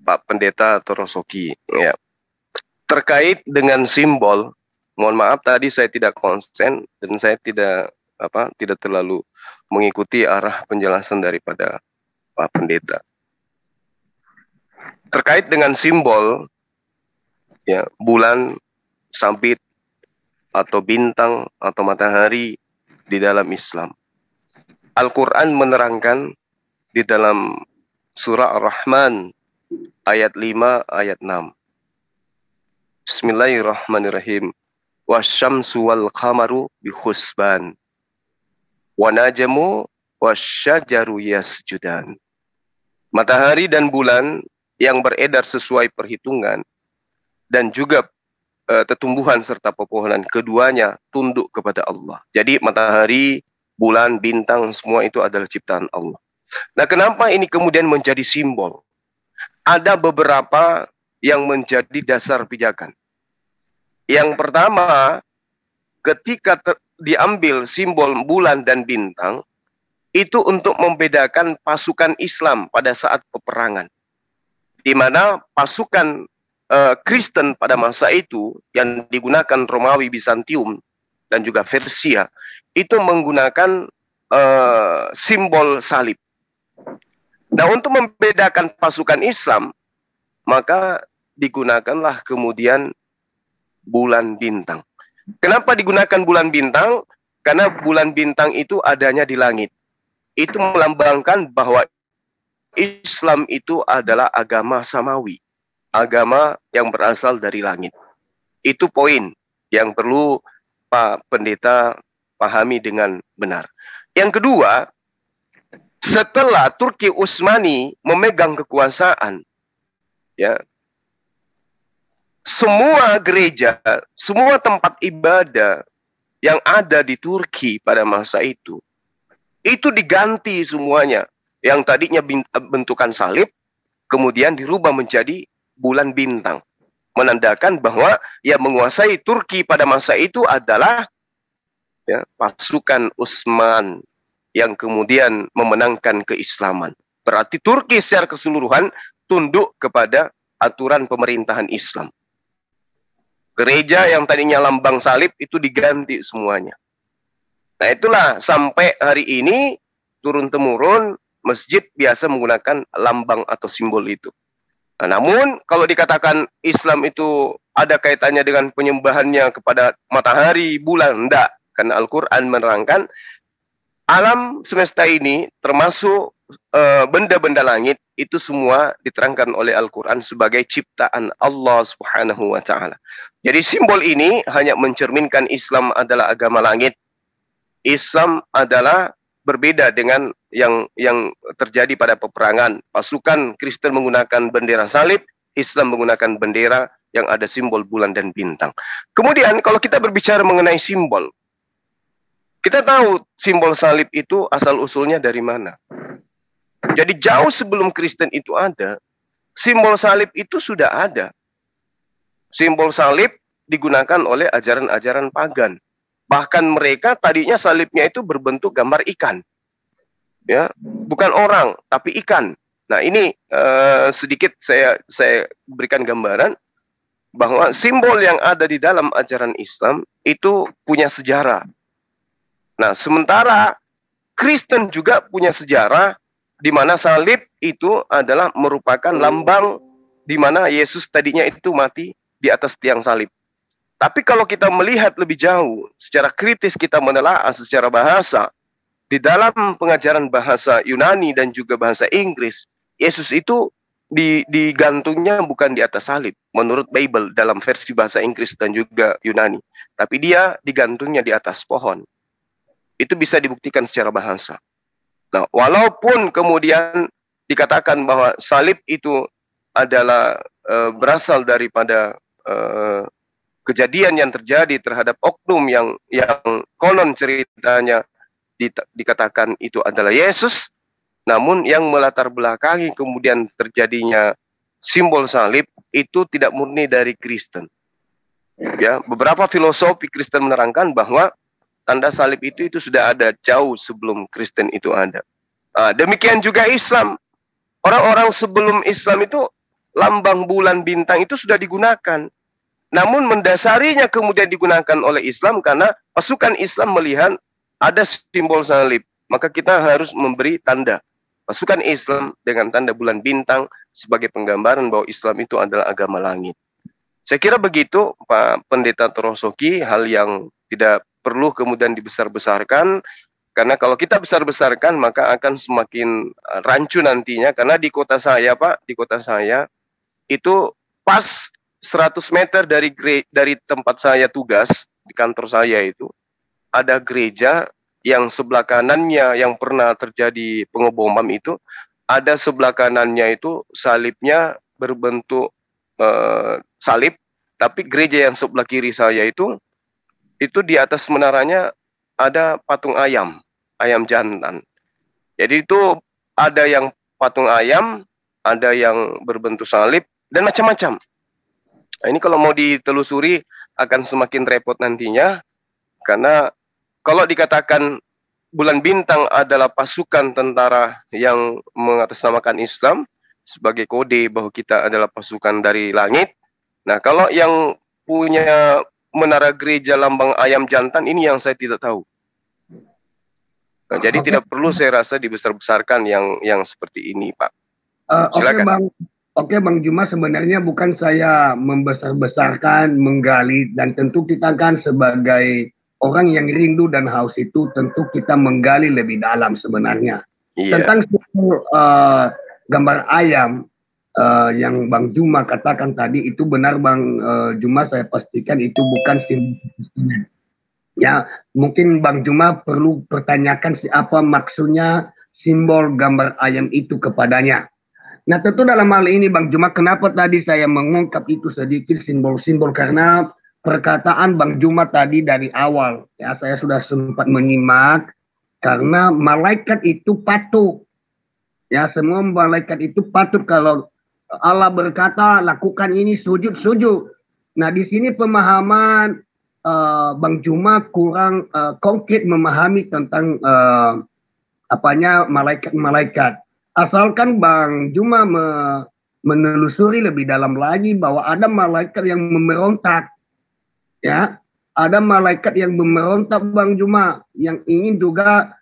Pak Pendeta Torosoki. Ya. Terkait dengan simbol, mohon maaf tadi saya tidak konsen dan saya tidak terlalu mengikuti arah penjelasan daripada Pak Pendeta. Terkait dengan simbol, ya, bulan, sabit, atau bintang atau matahari di dalam Islam. Al-Quran menerangkan di dalam surah Ar-Rahman ayat 5 ayat 6. Bismillahirrahmanirrahim. Wasyamsu wal qamaru bihusban. Wa najmu wasyajaru yasjudan. Matahari dan bulan yang beredar sesuai perhitungan dan juga tumbuhan serta pepohonan, keduanya tunduk kepada Allah. Jadi matahari, bulan, bintang, semua itu adalah ciptaan Allah. Nah, kenapa ini kemudian menjadi simbol? Ada beberapa yang menjadi dasar pijakan. Yang pertama, ketika diambil simbol bulan dan bintang, itu untuk membedakan pasukan Islam pada saat peperangan. Di mana pasukan Kristen pada masa itu yang digunakan Romawi, Bizantium dan juga Persia itu menggunakan simbol salib. Nah, untuk membedakan pasukan Islam maka digunakanlah kemudian bulan bintang. Kenapa digunakan bulan bintang? Karena bulan bintang itu adanya di langit. Itu melambangkan bahwa Islam itu adalah agama samawi. Agama yang berasal dari langit. Itu poin yang perlu Pak Pendeta pahami dengan benar. Yang kedua, setelah Turki Utsmani memegang kekuasaan, ya, semua gereja, semua tempat ibadah yang ada di Turki pada masa itu diganti semuanya. Yang tadinya bentukan salib, kemudian dirubah menjadi bulan bintang, menandakan bahwa yang menguasai Turki pada masa itu adalah, ya, pasukan Utsman yang kemudian memenangkan keislaman. Berarti Turki secara keseluruhan tunduk kepada aturan pemerintahan Islam. Gereja yang tadinya lambang salib itu diganti semuanya. Nah, itulah sampai hari ini turun-temurun masjid biasa menggunakan lambang atau simbol itu. Nah, namun kalau dikatakan Islam itu ada kaitannya dengan penyembahannya kepada matahari, bulan, enggak. Karena Al-Quran menerangkan alam semesta ini termasuk benda-benda langit itu semua diterangkan oleh Al-Quran sebagai ciptaan Allah Subhanahu wa Ta'ala. Jadi simbol ini hanya mencerminkan Islam adalah agama langit. Islam adalah berbeda dengan yang terjadi pada peperangan. Pasukan Kristen menggunakan bendera salib, Islam menggunakan bendera yang ada simbol bulan dan bintang. Kemudian kalau kita berbicara mengenai simbol, kita tahu simbol salib itu asal-usulnya dari mana. Jadi jauh sebelum Kristen itu ada, simbol salib itu sudah ada. Simbol salib digunakan oleh ajaran-ajaran pagan. Bahkan mereka tadinya salibnya itu berbentuk gambar ikan. Ya, bukan orang, tapi ikan. Nah ini sedikit saya berikan gambaran bahwa simbol yang ada di dalam ajaran Islam itu punya sejarah. Nah sementara Kristen juga punya sejarah di mana salib itu adalah merupakan lambang di mana Yesus tadinya itu mati di atas tiang salib. Tapi kalau kita melihat lebih jauh, secara kritis kita menelaah secara bahasa, di dalam pengajaran bahasa Yunani dan juga bahasa Inggris, Yesus itu digantungnya bukan di atas salib, menurut Bible dalam versi bahasa Inggris dan juga Yunani. Tapi dia digantungnya di atas pohon. Itu bisa dibuktikan secara bahasa. Nah, walaupun kemudian dikatakan bahwa salib itu adalah berasal daripada kejadian yang terjadi terhadap oknum yang konon ceritanya dikatakan itu adalah Yesus, namun yang melatar belakangi kemudian terjadinya simbol salib itu tidak murni dari Kristen. Ya, beberapa filosofi Kristen menerangkan bahwa tanda salib itu sudah ada jauh sebelum Kristen itu ada. Demikian juga Islam. Orang-orang sebelum Islam itu lambang bulan bintang itu sudah digunakan. Namun mendasarinya kemudian digunakan oleh Islam karena pasukan Islam melihat ada simbol salib. Maka kita harus memberi tanda. Pasukan Islam dengan tanda bulan bintang sebagai penggambaran bahwa Islam itu adalah agama langit. Saya kira begitu Pak Pendeta Torosoki, hal yang tidak perlu kemudian dibesar-besarkan, karena kalau kita besar-besarkan maka akan semakin rancu nantinya, karena di kota saya Pak, di kota saya itu pas 100 meter dari tempat saya tugas, di kantor saya itu, ada gereja yang sebelah kanannya yang pernah terjadi pengeboman itu, ada sebelah kanannya itu salibnya berbentuk salib, tapi gereja yang sebelah kiri saya itu di atas menaranya ada patung ayam jantan. Jadi itu ada yang patung ayam, ada yang berbentuk salib, dan macam-macam. Nah, ini kalau mau ditelusuri akan semakin repot nantinya, karena kalau dikatakan bulan bintang adalah pasukan tentara yang mengatasnamakan Islam sebagai kode bahwa kita adalah pasukan dari langit. Nah, kalau yang punya menara gereja lambang ayam jantan ini yang saya tidak tahu. Nah, jadi tidak perlu saya rasa dibesar-besarkan yang seperti ini, Pak. Silakan. Oke, Bang Juma, sebenarnya bukan saya membesar-besarkan, menggali, dan tentu kita kan sebagai orang yang rindu dan haus itu tentu kita menggali lebih dalam sebenarnya. Iya. Tentang gambar ayam yang Bang Juma katakan tadi itu benar Bang Juma, saya pastikan itu bukan simbol. Ya, mungkin Bang Juma perlu pertanyakan siapa maksudnya simbol gambar ayam itu kepadanya. Nah, tentu dalam hal ini Bang Juma, kenapa tadi saya mengungkap itu sedikit simbol-simbol, karena perkataan Bang Juma tadi dari awal, ya saya sudah sempat menyimak, karena malaikat itu patuh. Ya, semua malaikat itu patut kalau Allah berkata lakukan ini, sujud. Nah, di sini pemahaman Bang Juma kurang konkret memahami tentang malaikat-malaikat. Asalkan Bang Juma menelusuri lebih dalam lagi bahwa ada malaikat yang memberontak. Ya, ada malaikat yang memberontak Bang Juma, yang ingin juga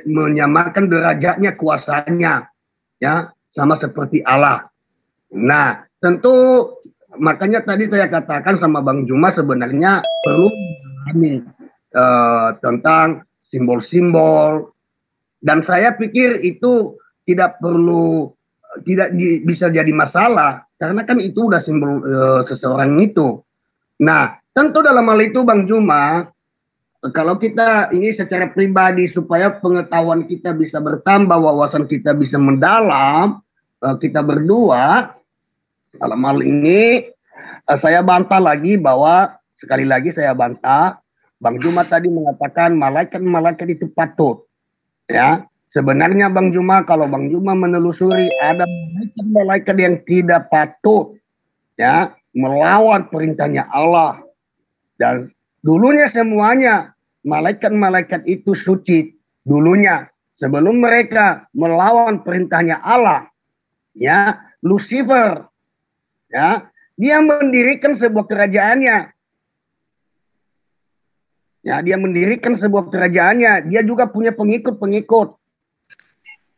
menyamakan derajatnya, kuasanya, ya, sama seperti Allah. Nah, tentu makanya tadi saya katakan sama Bang Juma sebenarnya perlu memahami tentang simbol-simbol, dan saya pikir itu tidak bisa jadi masalah, karena kan itu udah simbol seseorang itu. Nah, tentu dalam hal itu Bang Juma, kalau kita ini secara pribadi supaya pengetahuan kita bisa bertambah, wawasan kita bisa mendalam, kita berdua dalam hal ini saya bantah lagi bahwa sekali lagi saya bantah, Bang Juma tadi mengatakan malaikat-malaikat itu patut. Ya, sebenarnya Bang Juma, kalau Bang Juma menelusuri ada malaikat-malaikat yang tidak patut, ya, melawan perintahnya Allah. Dan dulunya semuanya malaikat-malaikat itu suci dulunya. sebelum mereka melawan perintahnya Allah, ya, Lucifer, ya, dia mendirikan sebuah kerajaannya. Ya, dia mendirikan sebuah kerajaannya. Dia juga punya pengikut-pengikut.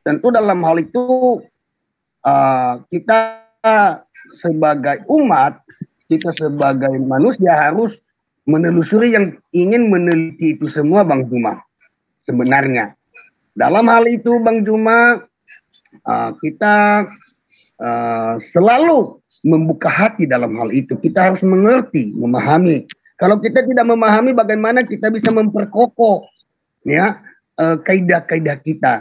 Tentu dalam hal itu kita sebagai umat, kita sebagai manusia harus menelusuri yang ingin meneliti itu semua, Bang Juma. Sebenarnya dalam hal itu, Bang Juma, kita selalu membuka hati dalam hal itu. Kita harus mengerti, memahami. Kalau kita tidak memahami, bagaimana kita bisa memperkokoh, ya, kaidah-kaidah kita.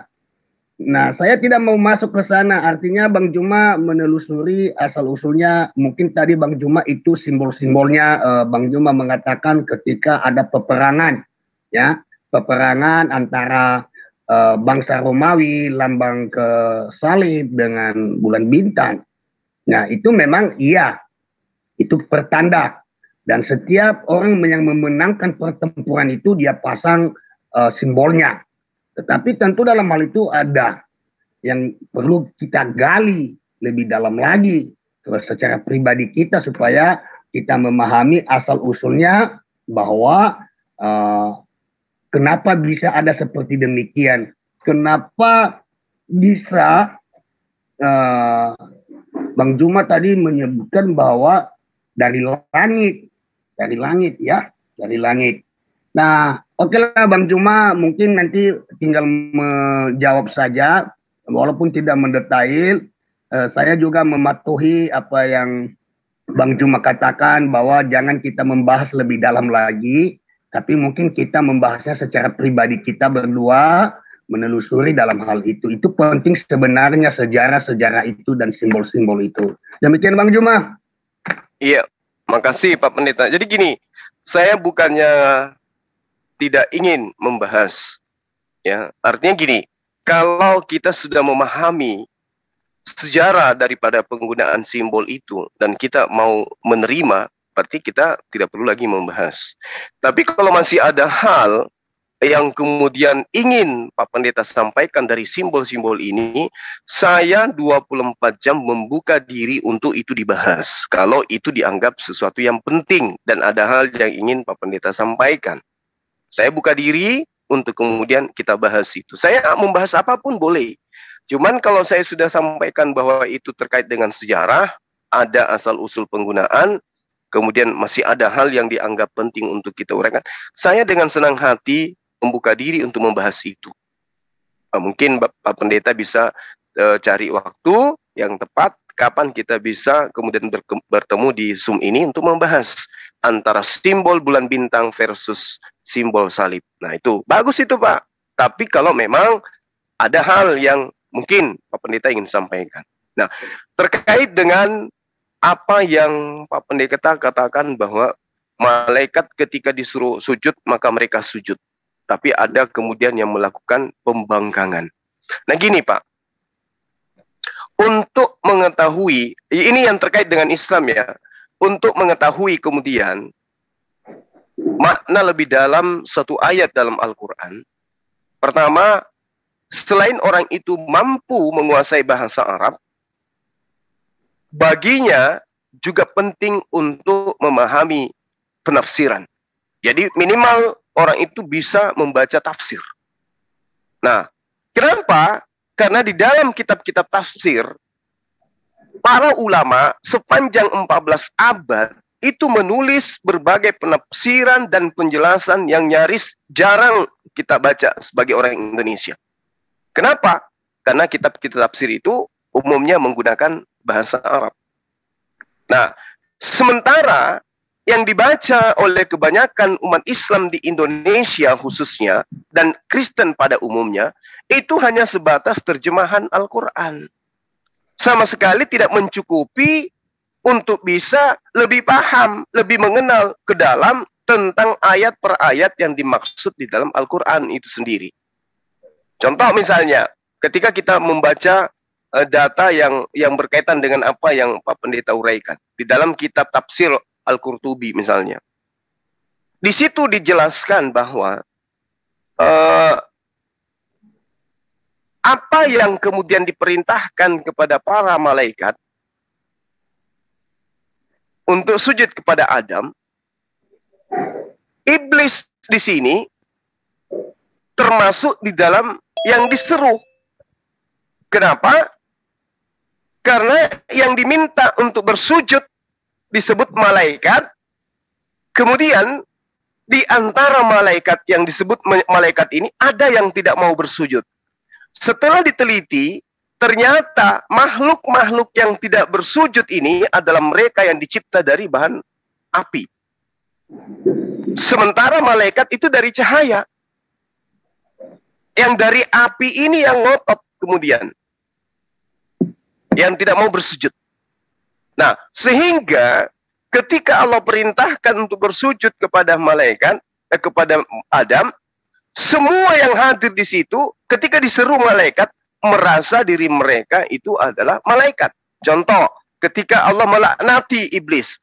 Nah, saya tidak mau masuk ke sana. Artinya Bang Juma menelusuri asal-usulnya. Mungkin tadi Bang Juma itu simbol-simbolnya, Bang Juma mengatakan ketika ada peperangan, ya, peperangan antara bangsa Romawi, lambang ke salib dengan bulan bintang. Nah, itu memang iya, itu pertanda. Dan setiap orang yang memenangkan pertempuran itu dia pasang simbolnya. Tetapi tentu dalam hal itu ada yang perlu kita gali lebih dalam lagi secara pribadi kita supaya kita memahami asal-usulnya bahwa kenapa bisa ada seperti demikian. Kenapa bisa Bang Juma tadi menyebutkan bahwa dari langit ya, dari langit. Nah, oke lah Bang Juma, mungkin nanti tinggal menjawab saja, walaupun tidak mendetail. Saya juga mematuhi apa yang Bang Juma katakan bahwa jangan kita membahas lebih dalam lagi, tapi mungkin kita membahasnya secara pribadi kita berdua, menelusuri dalam hal itu. Itu penting sebenarnya sejarah-sejarah itu dan simbol-simbol itu. Demikian Bang Juma. Iya, makasih Pak Pendeta. Jadi gini, saya bukannya tidak ingin membahas, ya. Artinya gini, kalau kita sudah memahami sejarah daripada penggunaan simbol itu dan kita mau menerima, berarti kita tidak perlu lagi membahas. Tapi kalau masih ada hal yang kemudian ingin Pak Pendeta sampaikan dari simbol-simbol ini, saya 24 jam membuka diri untuk itu dibahas. Kalau itu dianggap sesuatu yang penting dan ada hal yang ingin Pak Pendeta sampaikan, saya buka diri untuk kemudian kita bahas itu. Saya membahas apapun boleh. Cuman kalau saya sudah sampaikan bahwa itu terkait dengan sejarah, ada asal-usul penggunaan, kemudian masih ada hal yang dianggap penting untuk kita uraikan, saya dengan senang hati membuka diri untuk membahas itu. Mungkin Pak Pendeta bisa cari waktu yang tepat kapan kita bisa kemudian bertemu di Zoom ini untuk membahas antara simbol bulan bintang versus simbol salib. Nah, itu bagus itu Pak. Tapi kalau memang ada hal yang mungkin Pak Pendeta ingin sampaikan. Nah, terkait dengan apa yang Pak Pendeta katakan bahwa malaikat ketika disuruh sujud maka mereka sujud. Tapi ada kemudian yang melakukan pembangkangan. Nah gini Pak, untuk mengetahui, ini yang terkait dengan Islam ya, untuk mengetahui kemudian makna lebih dalam satu ayat dalam Al-Quran, pertama, selain orang itu mampu menguasai bahasa Arab, baginya juga penting untuk memahami penafsiran. Jadi minimal orang itu bisa membaca tafsir. Nah, kenapa? Karena di dalam kitab-kitab tafsir, para ulama sepanjang 14 abad itu menulis berbagai penafsiran dan penjelasan yang nyaris jarang kita baca sebagai orang Indonesia. Kenapa? Karena kitab-kitab tafsir itu umumnya menggunakan bahasa Arab. Nah, sementara yang dibaca oleh kebanyakan umat Islam di Indonesia khususnya dan Kristen pada umumnya itu hanya sebatas terjemahan Al-Quran. Sama sekali tidak mencukupi untuk bisa lebih paham, lebih mengenal ke dalam tentang ayat per ayat yang dimaksud di dalam Al-Quran itu sendiri. Contoh misalnya, ketika kita membaca data yang berkaitan dengan apa yang Pak Pendeta uraikan di dalam kitab tafsir Al-Qurtubi misalnya. Di situ dijelaskan bahwa apa yang kemudian diperintahkan kepada para malaikat untuk sujud kepada Adam, iblis di sini termasuk di dalam yang diseru. Kenapa? Karena yang diminta untuk bersujud disebut malaikat, kemudian di antara malaikat yang disebut malaikat ini ada yang tidak mau bersujud. Setelah diteliti, ternyata makhluk-makhluk yang tidak bersujud ini adalah mereka yang dicipta dari bahan api. Sementara malaikat itu dari cahaya. Yang dari api ini yang ngotot kemudian. Yang tidak mau bersujud. Nah, sehingga ketika Allah perintahkan untuk bersujud kepada malaikat, kepada Adam, semua yang hadir di situ ketika diseru malaikat merasa diri mereka itu adalah malaikat. Contoh, ketika Allah melaknati iblis,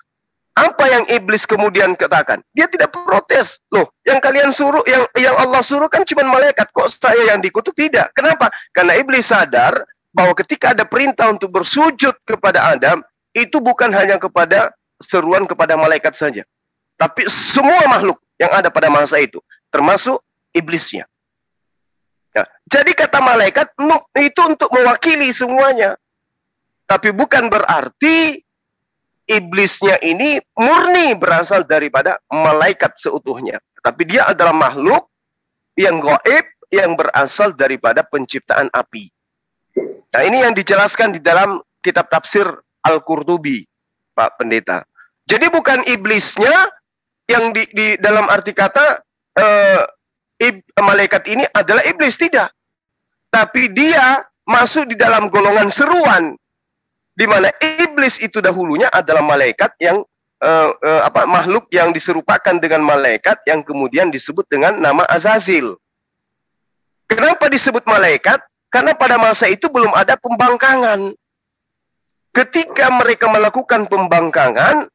apa yang iblis kemudian katakan? Dia tidak protes. Loh, yang kalian suruh, yang Allah suruh kan cuma malaikat, kok saya yang dikutuk? Tidak. Kenapa? Karena iblis sadar bahwa ketika ada perintah untuk bersujud kepada Adam, itu bukan hanya kepada seruan kepada malaikat saja, tapi semua makhluk yang ada pada masa itu, termasuk iblisnya. Ya, jadi kata malaikat itu untuk mewakili semuanya. Tapi bukan berarti iblisnya ini murni berasal daripada malaikat seutuhnya. Tapi dia adalah makhluk yang gaib yang berasal daripada penciptaan api. Nah, ini yang dijelaskan di dalam kitab tafsir Al-Qurtubi, Pak Pendeta. Jadi bukan iblisnya yang di dalam arti kata malaikat ini adalah iblis, tidak. Tapi dia masuk di dalam golongan seruan, di mana iblis itu dahulunya adalah malaikat yang makhluk yang diserupakan dengan malaikat yang kemudian disebut dengan nama Azazil. Kenapa disebut malaikat? Karena pada masa itu belum ada pembangkangan. Ketika mereka melakukan pembangkangan,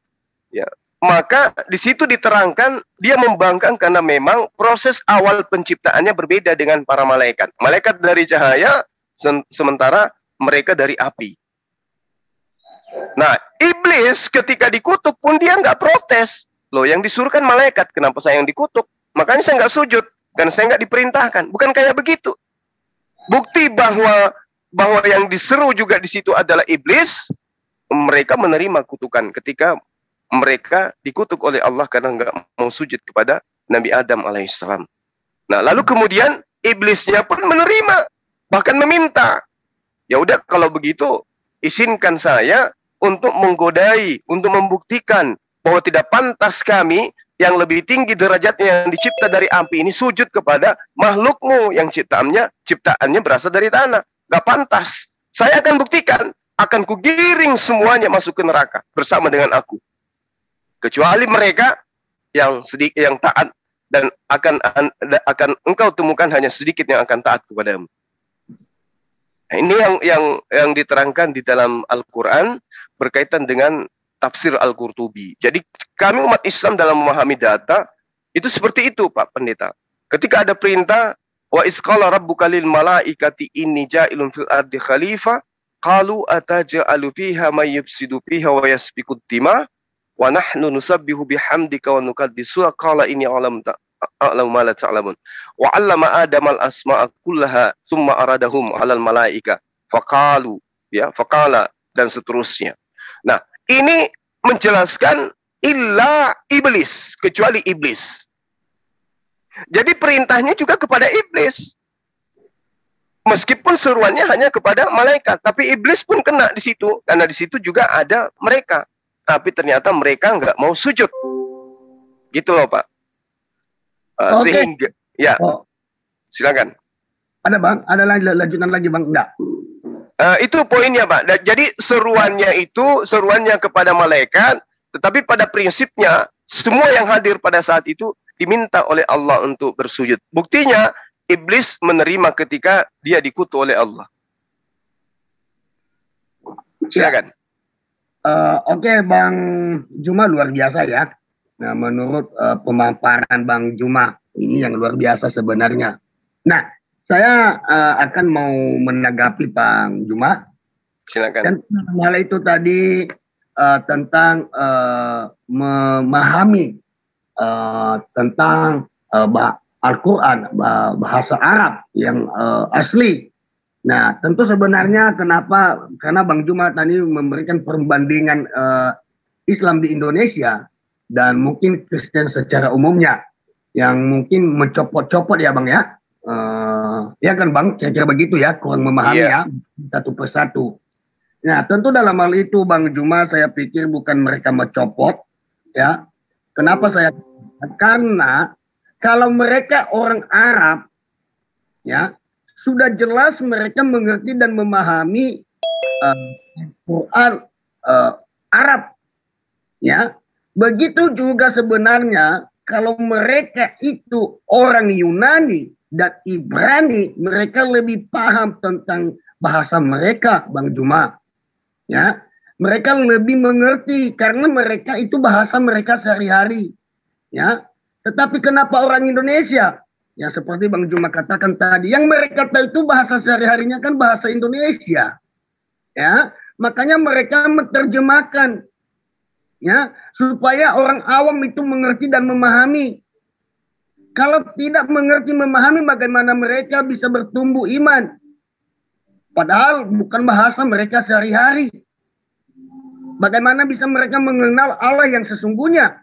ya, maka di situ diterangkan dia membangkang karena memang proses awal penciptaannya berbeda dengan para malaikat. Malaikat dari cahaya, sementara mereka dari api. Nah, iblis ketika dikutuk pun dia nggak protes. Loh, yang disuruh kan malaikat, kenapa saya yang dikutuk? Makanya saya nggak sujud, dan saya nggak diperintahkan. Bukan kayak begitu. Bukti bahwa yang diseru juga di situ adalah iblis, mereka menerima kutukan ketika mereka dikutuk oleh Allah karena nggak mau sujud kepada Nabi Adam alaihissalam. Nah, lalu kemudian iblisnya pun menerima, bahkan meminta, ya udah kalau begitu izinkan saya untuk menggodai, untuk membuktikan bahwa tidak pantas kami yang lebih tinggi derajatnya yang dicipta dari api ini sujud kepada makhlukmu yang ciptaannya berasal dari tanah. Gak pantas. Saya akan buktikan, akan kugiring semuanya masuk ke neraka bersama dengan aku. Kecuali mereka yang sedikit yang taat, dan akan engkau temukan hanya sedikit yang akan taat kepadamu. Nah, ini yang diterangkan di dalam Al-Qur'an berkaitan dengan tafsir Al-Qurtubi. Jadi kami umat Islam dalam memahami data itu seperti itu, Pak Pendeta. Ketika ada perintah, wa isqala rabbuka lil malaikati inni ja'ilun fil ardi khalifah qalu ataj'alu fiha may yufsidu fiha wa yasfiku dima wa nahnu nusabbihu bihamdika wa nuqaddisu qala inni a'lamu ma la ta'lamun wa 'allama adama al-asma'a kullaha thumma aradahum 'alal malaika faqalu faqala dan seterusnya. Nah, ini menjelaskan illa iblis, kecuali iblis. Jadi perintahnya juga kepada iblis. Meskipun seruannya hanya kepada malaikat, tapi iblis pun kena di situ, karena di situ juga ada mereka. Tapi ternyata mereka nggak mau sujud. Gitu loh, Pak. Sehingga, ya, silakan. Ada Bang, ada lanjutan lagi Bang? Enggak. Itu poinnya, Pak. Jadi seruannya kepada malaikat, tetapi pada prinsipnya semua yang hadir pada saat itu diminta oleh Allah untuk bersujud. Buktinya iblis menerima ketika dia dikutuk oleh Allah. Silakan. Oke, Bang Juma luar biasa ya. Nah, menurut pemaparan Bang Juma ini yang luar biasa sebenarnya. Nah, Saya akan mau menanggapi Bang Juma. Silakan. Dan hal itu tadi tentang memahami tentang Al-Quran, bahasa Arab yang asli. Nah, tentu sebenarnya kenapa? Karena Bang Juma tadi memberikan perbandingan Islam di Indonesia dan mungkin Kristen secara umumnya yang mungkin mencopot-copot ya Bang ya. Ya kan Bang, kira-kira begitu ya, kurang memahami ya satu persatu. Nah, tentu dalam hal itu Bang Juma saya pikir bukan mereka mencopot ya. Kenapa saya? Karena kalau mereka orang Arab ya, sudah jelas mereka mengerti dan memahami Quran Arab ya. Begitu juga sebenarnya kalau mereka itu orang Yunani dan Ibrani, mereka lebih paham tentang bahasa mereka, Bang Juma. Ya, mereka lebih mengerti karena mereka itu bahasa mereka sehari-hari. Ya, tetapi kenapa orang Indonesia? Ya seperti Bang Juma katakan tadi, yang mereka tahu itu bahasa sehari-harinya kan bahasa Indonesia. Ya, makanya mereka menerjemahkan ya supaya orang awam itu mengerti dan memahami. Kalau tidak mengerti memahami, bagaimana mereka bisa bertumbuh iman? Padahal bukan bahasa mereka sehari-hari. Bagaimana bisa mereka mengenal Allah yang sesungguhnya?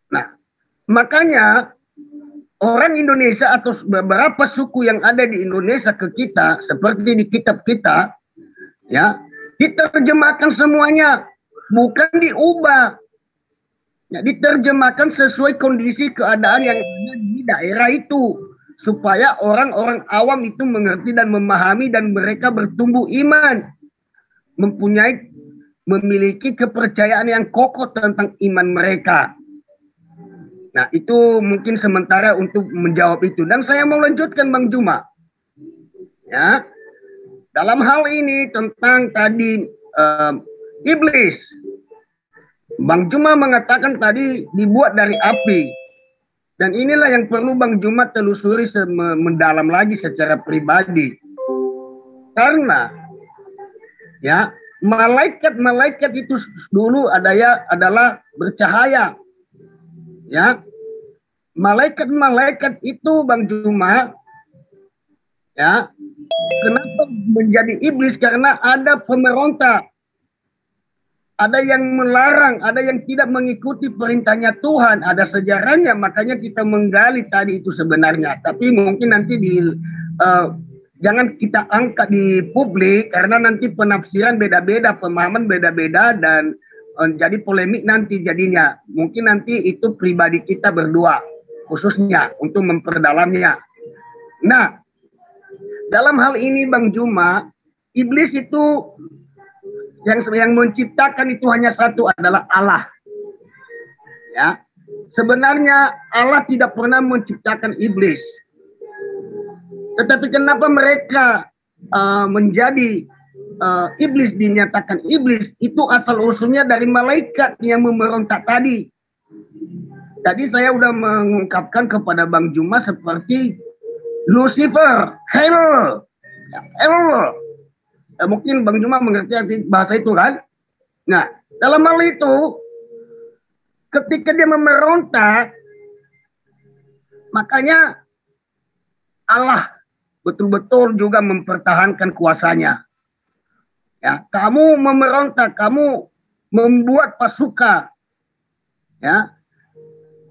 Nah, makanya orang Indonesia atau beberapa suku yang ada di Indonesia ke kita, seperti di kitab kita, ya, diterjemahkan semuanya, bukan diubah. Ya, diterjemahkan sesuai kondisi keadaan yang ada di daerah itu supaya orang-orang awam itu mengerti dan memahami dan mereka bertumbuh iman, memiliki kepercayaan yang kokoh tentang iman mereka. Nah, itu mungkin sementara untuk menjawab itu, dan saya mau lanjutkan Bang Juma. Ya, dalam hal ini tentang tadi iblis. Bang Juma mengatakan tadi dibuat dari api. Dan inilah yang perlu Bang Juma telusuri mendalam lagi secara pribadi. Karena ya, malaikat itu dulu adalah bercahaya. Ya. Malaikat itu Bang Juma ya, kenapa menjadi iblis? Karena ada pemberontak. Ada yang melarang, ada yang tidak mengikuti perintahnya Tuhan, ada sejarahnya, makanya kita menggali tadi itu sebenarnya. Tapi mungkin nanti jangan kita angkat di publik karena nanti penafsiran beda-beda, pemahaman beda-beda dan jadi polemik nanti jadinya. Mungkin nanti itu pribadi kita berdua khususnya untuk memperdalamnya. Nah, dalam hal ini Bang Juma, iblis itu yang menciptakan itu hanya satu, adalah Allah. Ya, sebenarnya Allah tidak pernah menciptakan iblis. Tetapi kenapa mereka menjadi iblis, dinyatakan iblis, itu asal usulnya dari malaikat yang memberontak tadi. Tadi saya sudah mengungkapkan kepada Bang Juma seperti Lucifer, hell. Mungkin Bang Juma mengerti arti bahasa itu kan. Nah, dalam hal itu ketika dia memberontak, makanya Allah betul-betul juga mempertahankan kuasanya. Ya, kamu memberontak, kamu membuat pasukan. Ya.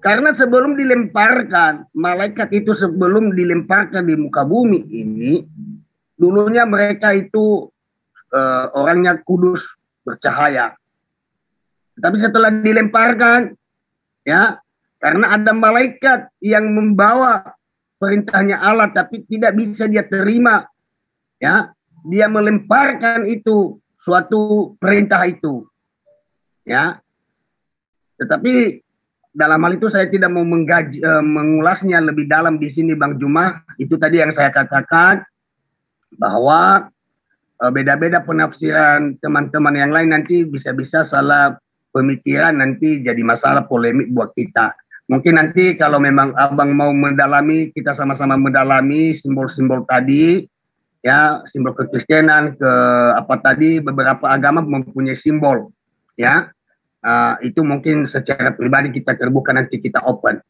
Karena sebelum dilemparkan, malaikat itu sebelum dilemparkan di muka bumi ini, dulunya mereka itu orangnya kudus, bercahaya. Tapi setelah dilemparkan, ya, karena ada malaikat yang membawa perintahnya Allah, tapi tidak bisa dia terima, ya, dia melemparkan itu suatu perintah itu, ya. Tetapi dalam hal itu saya tidak mau mengulasnya lebih dalam di sini, Bang Juma. Itu tadi yang saya katakan bahwa beda-beda penafsiran teman-teman yang lain nanti bisa-bisa salah pemikiran, nanti jadi masalah polemik buat kita. Mungkin nanti kalau memang Abang mau mendalami, kita sama-sama mendalami simbol-simbol tadi, ya, simbol kekristenan, ke apa tadi, beberapa agama mempunyai simbol, ya. Itu mungkin secara pribadi kita terbuka, nanti kita open.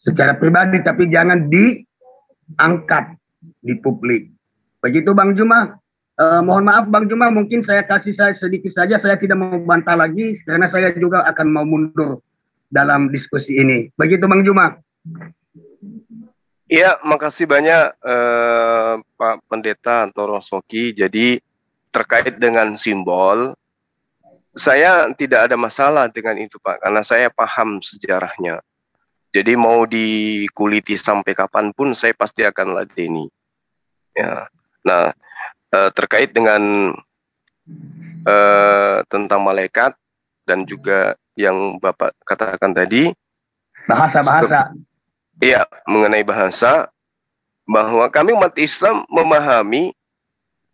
Secara pribadi, tapi jangan diangkat di publik. Begitu Bang Juma. Mohon maaf Bang Juma, mungkin saya kasih sedikit saja, saya tidak mau bantah lagi, karena saya juga akan mau mundur dalam diskusi ini. Begitu Bang Juma. Iya, makasih banyak Pak Pendeta Antoro Soki. Jadi terkait dengan simbol, saya tidak ada masalah dengan itu Pak, karena saya paham sejarahnya. Jadi mau dikuliti sampai kapanpun saya pasti akan ladeni. Ya. Nah, terkait dengan tentang malaikat dan juga yang Bapak katakan tadi, bahasa. Iya, mengenai bahasa, bahwa kami umat Islam memahami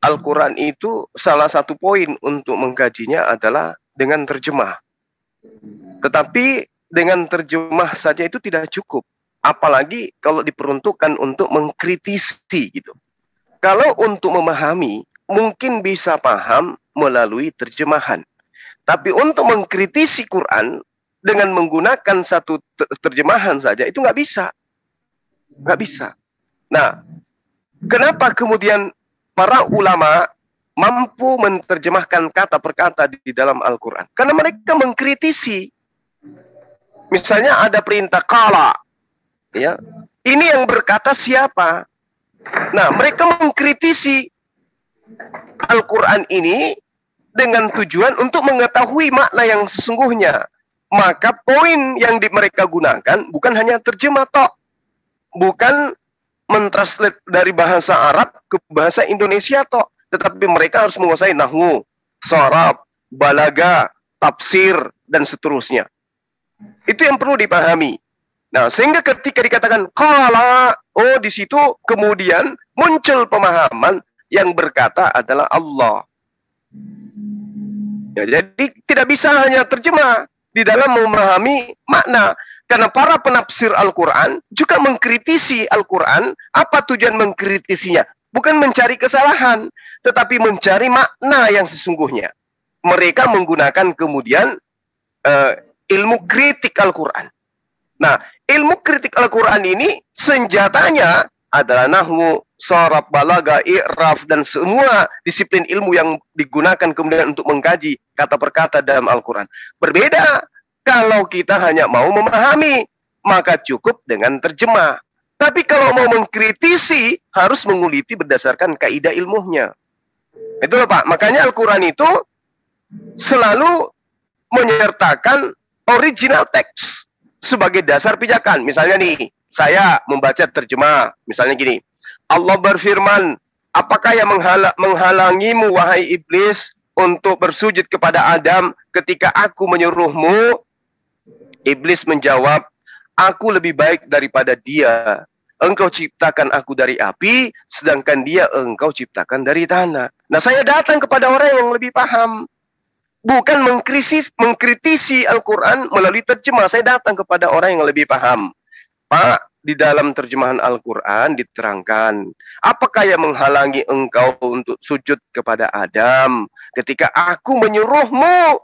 Al-Quran itu salah satu poin untuk mengkajinya adalah dengan terjemah. Tetapi dengan terjemah saja itu tidak cukup. Apalagi kalau diperuntukkan untuk mengkritisi gitu. Kalau untuk memahami, mungkin bisa paham melalui terjemahan. Tapi untuk mengkritisi Quran dengan menggunakan satu terjemahan saja itu nggak bisa. Nggak bisa. Nah, kenapa kemudian para ulama mampu menerjemahkan kata per kata di dalam Al-Quran? Karena mereka mengkritisi. Misalnya ada perintah qala. Ya. Ini yang berkata siapa? Nah, mereka mengkritisi Al-Quran ini dengan tujuan untuk mengetahui makna yang sesungguhnya. Maka poin yang mereka gunakan bukan hanya terjemah tok, bukan mentranslate dari bahasa Arab ke bahasa Indonesia tok, tetapi mereka harus menguasai nahwu, sharaf, balaga, tafsir, dan seterusnya. Itu yang perlu dipahami. Nah, sehingga ketika dikatakan qala, oh di situ kemudian muncul pemahaman yang berkata adalah Allah. Ya, jadi tidak bisa hanya terjemah di dalam memahami makna. Karena para penafsir Al-Quran juga mengkritisi Al-Quran. Apa tujuan mengkritisinya? Bukan mencari kesalahan, tetapi mencari makna yang sesungguhnya. Mereka menggunakan kemudian ilmu kritik Al-Quran. Nah, ilmu kritik Al-Quran ini senjatanya adalah nahwu, sharaf, balaga, i'raf, dan semua disiplin ilmu yang digunakan kemudian untuk mengkaji kata per kata dalam Al-Quran. Berbeda kalau kita hanya mau memahami, maka cukup dengan terjemah. Tapi kalau mau mengkritisi, harus menguliti berdasarkan kaidah ilmunya. Itu loh Pak, makanya Al-Quran itu selalu menyertakan original text sebagai dasar pijakan. Misalnya nih, saya membaca terjemah, misalnya gini, Allah berfirman, apakah yang menghalangimu wahai iblis untuk bersujud kepada Adam ketika aku menyuruhmu? Iblis menjawab, aku lebih baik daripada dia. Engkau ciptakan aku dari api, sedangkan dia engkau ciptakan dari tanah. Nah, saya datang kepada orang yang lebih paham. Bukan mengkritisi Al-Quran melalui terjemah. Saya datang kepada orang yang lebih paham. Pak, di dalam terjemahan Al-Quran diterangkan, apakah yang menghalangi engkau untuk sujud kepada Adam ketika aku menyuruhmu?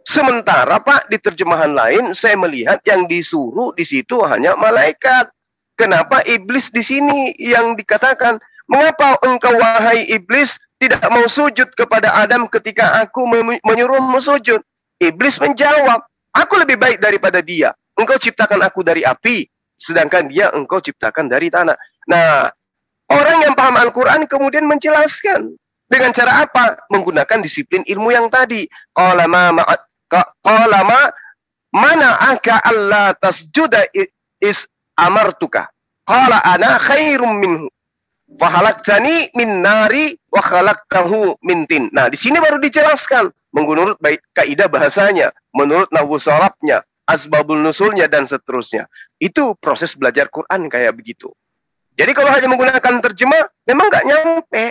Sementara Pak, di terjemahan lain saya melihat yang disuruh di situ hanya malaikat. Kenapa iblis di sini yang dikatakan, mengapa engkau wahai iblis tidak mau sujud kepada Adam ketika aku menyuruhmu sujud? Iblis menjawab, aku lebih baik daripada dia. Engkau ciptakan aku dari api, sedangkan dia engkau ciptakan dari tanah. Nah, orang yang paham Al-Quran kemudian menjelaskan. Dengan cara apa? Menggunakan disiplin ilmu yang tadi. Qala mana aka Allah tasjuda is amartuka. Qala ana khairum minhu. Fahalaqtani min nari wa khalaqtahu min tin. Nah, di sini baru dijelaskan menurut kaidah bahasanya, menurut nahwu sharafnya, asbabul nusulnya, dan seterusnya. Itu proses belajar Quran kayak begitu. Jadi kalau hanya menggunakan terjemah, memang nggak nyampe.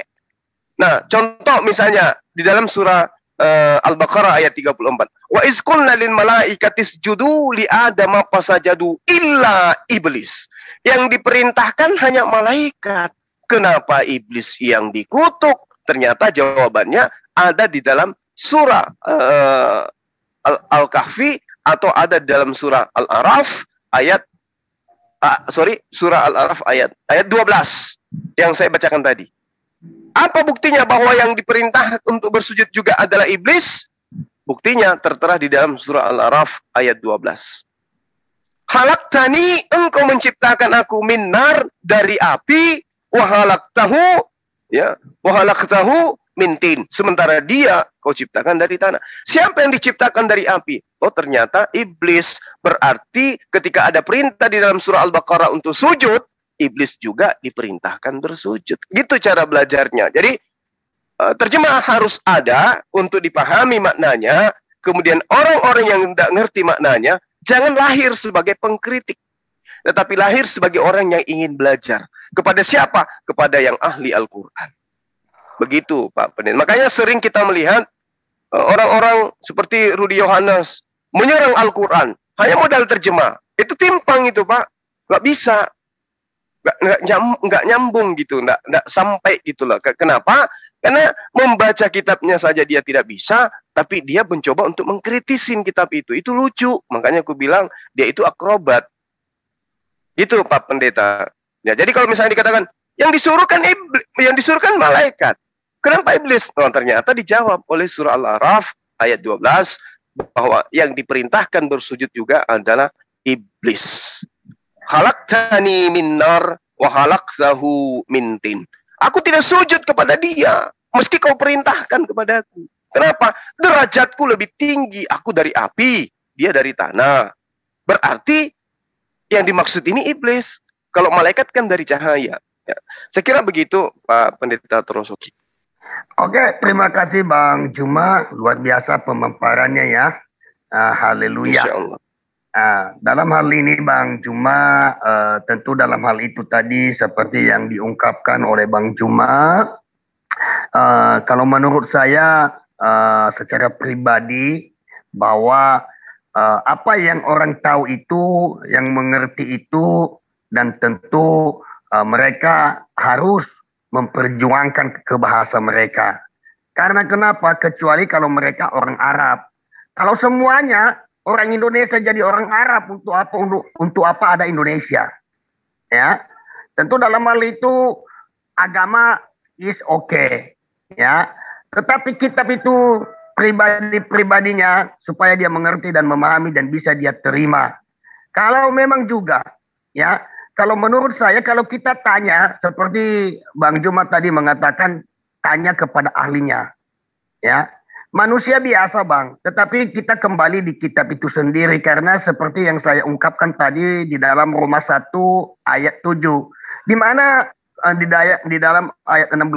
Nah, contoh misalnya di dalam surah Al-Baqarah ayat 34. Wa iz qulna lil malaikati isjudu li adama fasajadu illa iblis. Yang diperintahkan hanya malaikat. Kenapa iblis yang dikutuk? Ternyata jawabannya ada di dalam surah Al-Kahfi atau ada di dalam surah Al-Araf ayat surah Al-Araf ayat 12 yang saya bacakan tadi. Apa buktinya bahwa yang diperintah untuk bersujud juga adalah iblis? Buktinya tertera di dalam surah Al-Araf ayat 12. Halaktani, engkau menciptakan aku minnar dari api, wahalaktahu mintin. Sementara dia kau ciptakan dari tanah. Siapa yang diciptakan dari api? Oh, ternyata iblis. Berarti ketika ada perintah di dalam surah Al-Baqarah untuk sujud, iblis juga diperintahkan bersujud. Gitu cara belajarnya. Jadi terjemah harus ada untuk dipahami maknanya. Kemudian orang-orang yang tidak ngerti maknanya, jangan lahir sebagai pengkritik. Tetapi lahir sebagai orang yang ingin belajar. Kepada siapa? Kepada yang ahli Al-Quran. Begitu Pak Pendeta. Makanya sering kita melihat orang-orang seperti Rudy Yohanes menyerang Al-Quran. Hanya modal terjemah. Itu timpang itu Pak. Nggak bisa. Nggak nyambung gitu. Nggak sampai gitu loh. Kenapa? Karena membaca kitabnya saja dia tidak bisa. Tapi dia mencoba untuk mengkritisin kitab itu. Itu lucu. Makanya aku bilang dia itu akrobat. Gitu Pak Pendeta. Ya, jadi kalau misalnya dikatakan yang disuruh kan malaikat. Kenapa iblis? Oh, ternyata dijawab oleh surah Al-Araf ayat 12 bahwa yang diperintahkan bersujud juga adalah iblis. Halaktani minnar wa halaktahu mintin. Aku tidak sujud kepada dia meski kau perintahkan kepadaku. Kenapa? Derajatku lebih tinggi. Aku dari api, dia dari tanah. Berarti yang dimaksud ini iblis. Kalau malaikat kan dari cahaya. Ya. Saya kira begitu Pak Pendeta Trosoki. Oke, terima kasih Bang Juma. Luar biasa pemaparannya ya. Haleluya. Dalam hal ini Bang Juma, tentu dalam hal itu tadi seperti yang diungkapkan oleh Bang Juma. Kalau menurut saya secara pribadi bahwa apa yang orang tahu itu, yang mengerti itu, dan tentu mereka harus memperjuangkan ke bahasa mereka. Karena kenapa? Kecuali kalau mereka orang Arab. Kalau semuanya orang Indonesia jadi orang Arab, untuk apa ada Indonesia? Ya, tentu dalam hal itu agama is okay, ya. Tetapi kitab itu pribadinya supaya dia mengerti dan memahami dan bisa dia terima. Kalau memang juga, ya. Kalau menurut saya, kalau kita tanya, seperti Bang Juma tadi mengatakan, tanya kepada ahlinya. Ya, manusia biasa Bang, tetapi kita kembali di kitab itu sendiri. Karena seperti yang saya ungkapkan tadi di dalam Roma 1 ayat 7. Di mana di dalam ayat 16.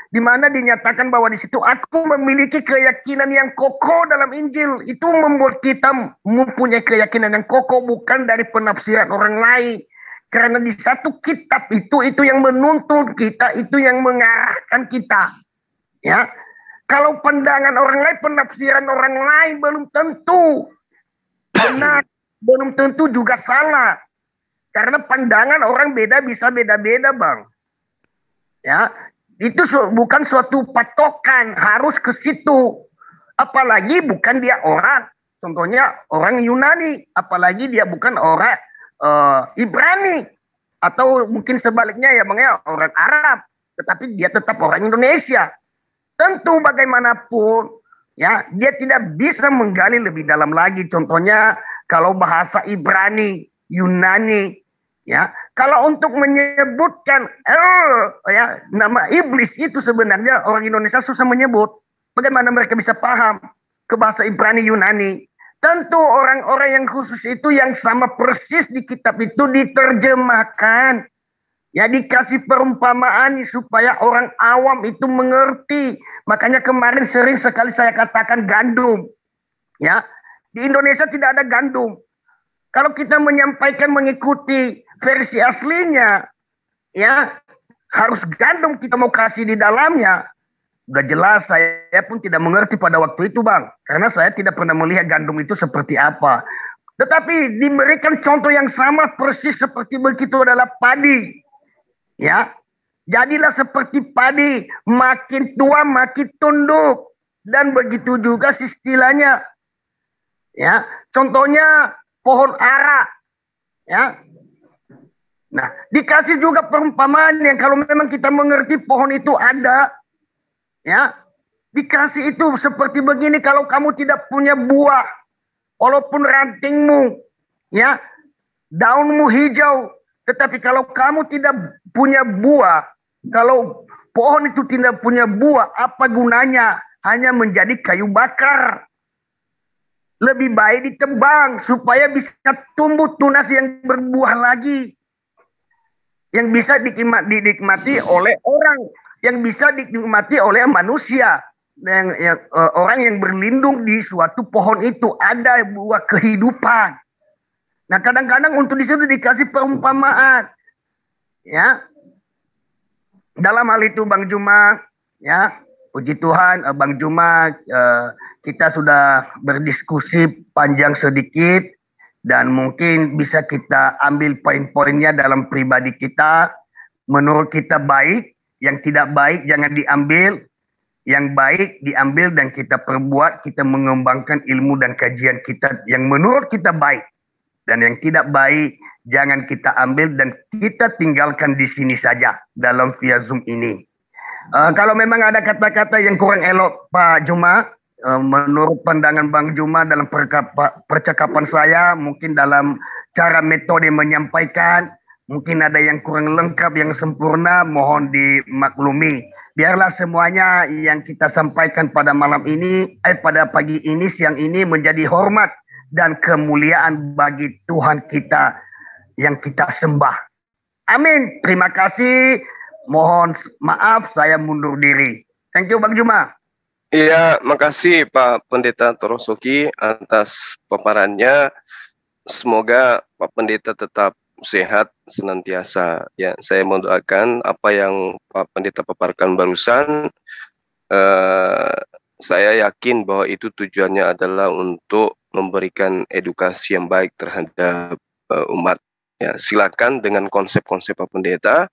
Di mana dinyatakan bahwa di situ aku memiliki keyakinan yang kokoh dalam Injil. Itu membuat kita mempunyai keyakinan yang kokoh, bukan dari penafsiran orang lain. Karena di satu kitab itu yang menuntun kita, itu yang mengarahkan kita. Ya, kalau pandangan orang lain, penafsiran orang lain belum tentu benar, belum tentu juga salah. Karena pandangan orang beda, bisa beda-beda Bang. Ya, itu bukan suatu patokan, harus ke situ. Apalagi bukan dia orang, contohnya orang Yunani, apalagi dia bukan orang Ibrani, atau mungkin sebaliknya ya Bang ya, orang Arab, tetapi dia tetap orang Indonesia. Tentu bagaimanapun ya, dia tidak bisa menggali lebih dalam lagi. Contohnya kalau bahasa Ibrani, Yunani, ya, kalau untuk menyebutkan ya nama iblis itu sebenarnya orang Indonesia susah menyebut. Bagaimana mereka bisa paham ke bahasa Ibrani, Yunani? Tentu orang-orang yang khusus itu yang sama persis di kitab itu diterjemahkan. Ya, dikasih perumpamaan supaya orang awam itu mengerti. Makanya kemarin sering sekali saya katakan gandum. Ya, di Indonesia tidak ada gandum. Kalau kita menyampaikan mengikuti versi aslinya, ya harus gandum kita mau kasih di dalamnya. Udah jelas saya pun tidak mengerti pada waktu itu, Bang. Karena saya tidak pernah melihat gandum itu seperti apa. Tetapi diberikan contoh yang sama persis seperti begitu adalah padi. Ya. Jadilah seperti padi, makin tua makin tunduk. Dan begitu juga istilahnya. Ya, contohnya pohon ara. Ya. Nah, dikasih juga perumpamaan yang kalau memang kita mengerti pohon itu ada, ya, dikasih itu seperti begini. Kalau kamu tidak punya buah, walaupun rantingmu, ya, daunmu hijau, tetapi kalau kamu tidak punya buah, kalau pohon itu tidak punya buah, apa gunanya? Hanya menjadi kayu bakar. Lebih baik ditebang supaya bisa tumbuh tunas yang berbuah lagi. Yang bisa dinikmati oleh orang, yang bisa dinikmati oleh manusia, orang yang berlindung di suatu pohon itu ada buah kehidupan. Nah, kadang-kadang untuk disitu dikasih perumpamaan, ya. Dalam hal itu, Bang Juma, ya, puji Tuhan, Bang Juma, kita sudah berdiskusi panjang sedikit. Dan mungkin bisa kita ambil poin-poinnya dalam pribadi kita. Menurut kita baik, yang tidak baik jangan diambil. Yang baik diambil dan kita perbuat, kita mengembangkan ilmu dan kajian kita yang menurut kita baik. Dan yang tidak baik jangan kita ambil dan kita tinggalkan di sini saja dalam via Zoom ini. Kalau memang ada kata-kata yang kurang elok Pak Juma, menurut pandangan Bang Juma dalam percakapan saya, mungkin dalam cara metode menyampaikan, mungkin ada yang kurang lengkap, yang sempurna, mohon dimaklumi. Biarlah semuanya yang kita sampaikan pada malam ini, pada pagi ini, siang ini menjadi hormat dan kemuliaan bagi Tuhan kita yang kita sembah. Amin. Terima kasih. Mohon maaf saya mundur diri. Thank you Bang Juma. Iya, makasih Pak Pendeta Torosoki atas paparannya. Semoga Pak Pendeta tetap sehat senantiasa. Ya, saya mendoakan apa yang Pak Pendeta paparkan barusan. Saya yakin bahwa itu tujuannya adalah untuk memberikan edukasi yang baik terhadap umat. Ya, silakan dengan konsep-konsep Pak Pendeta.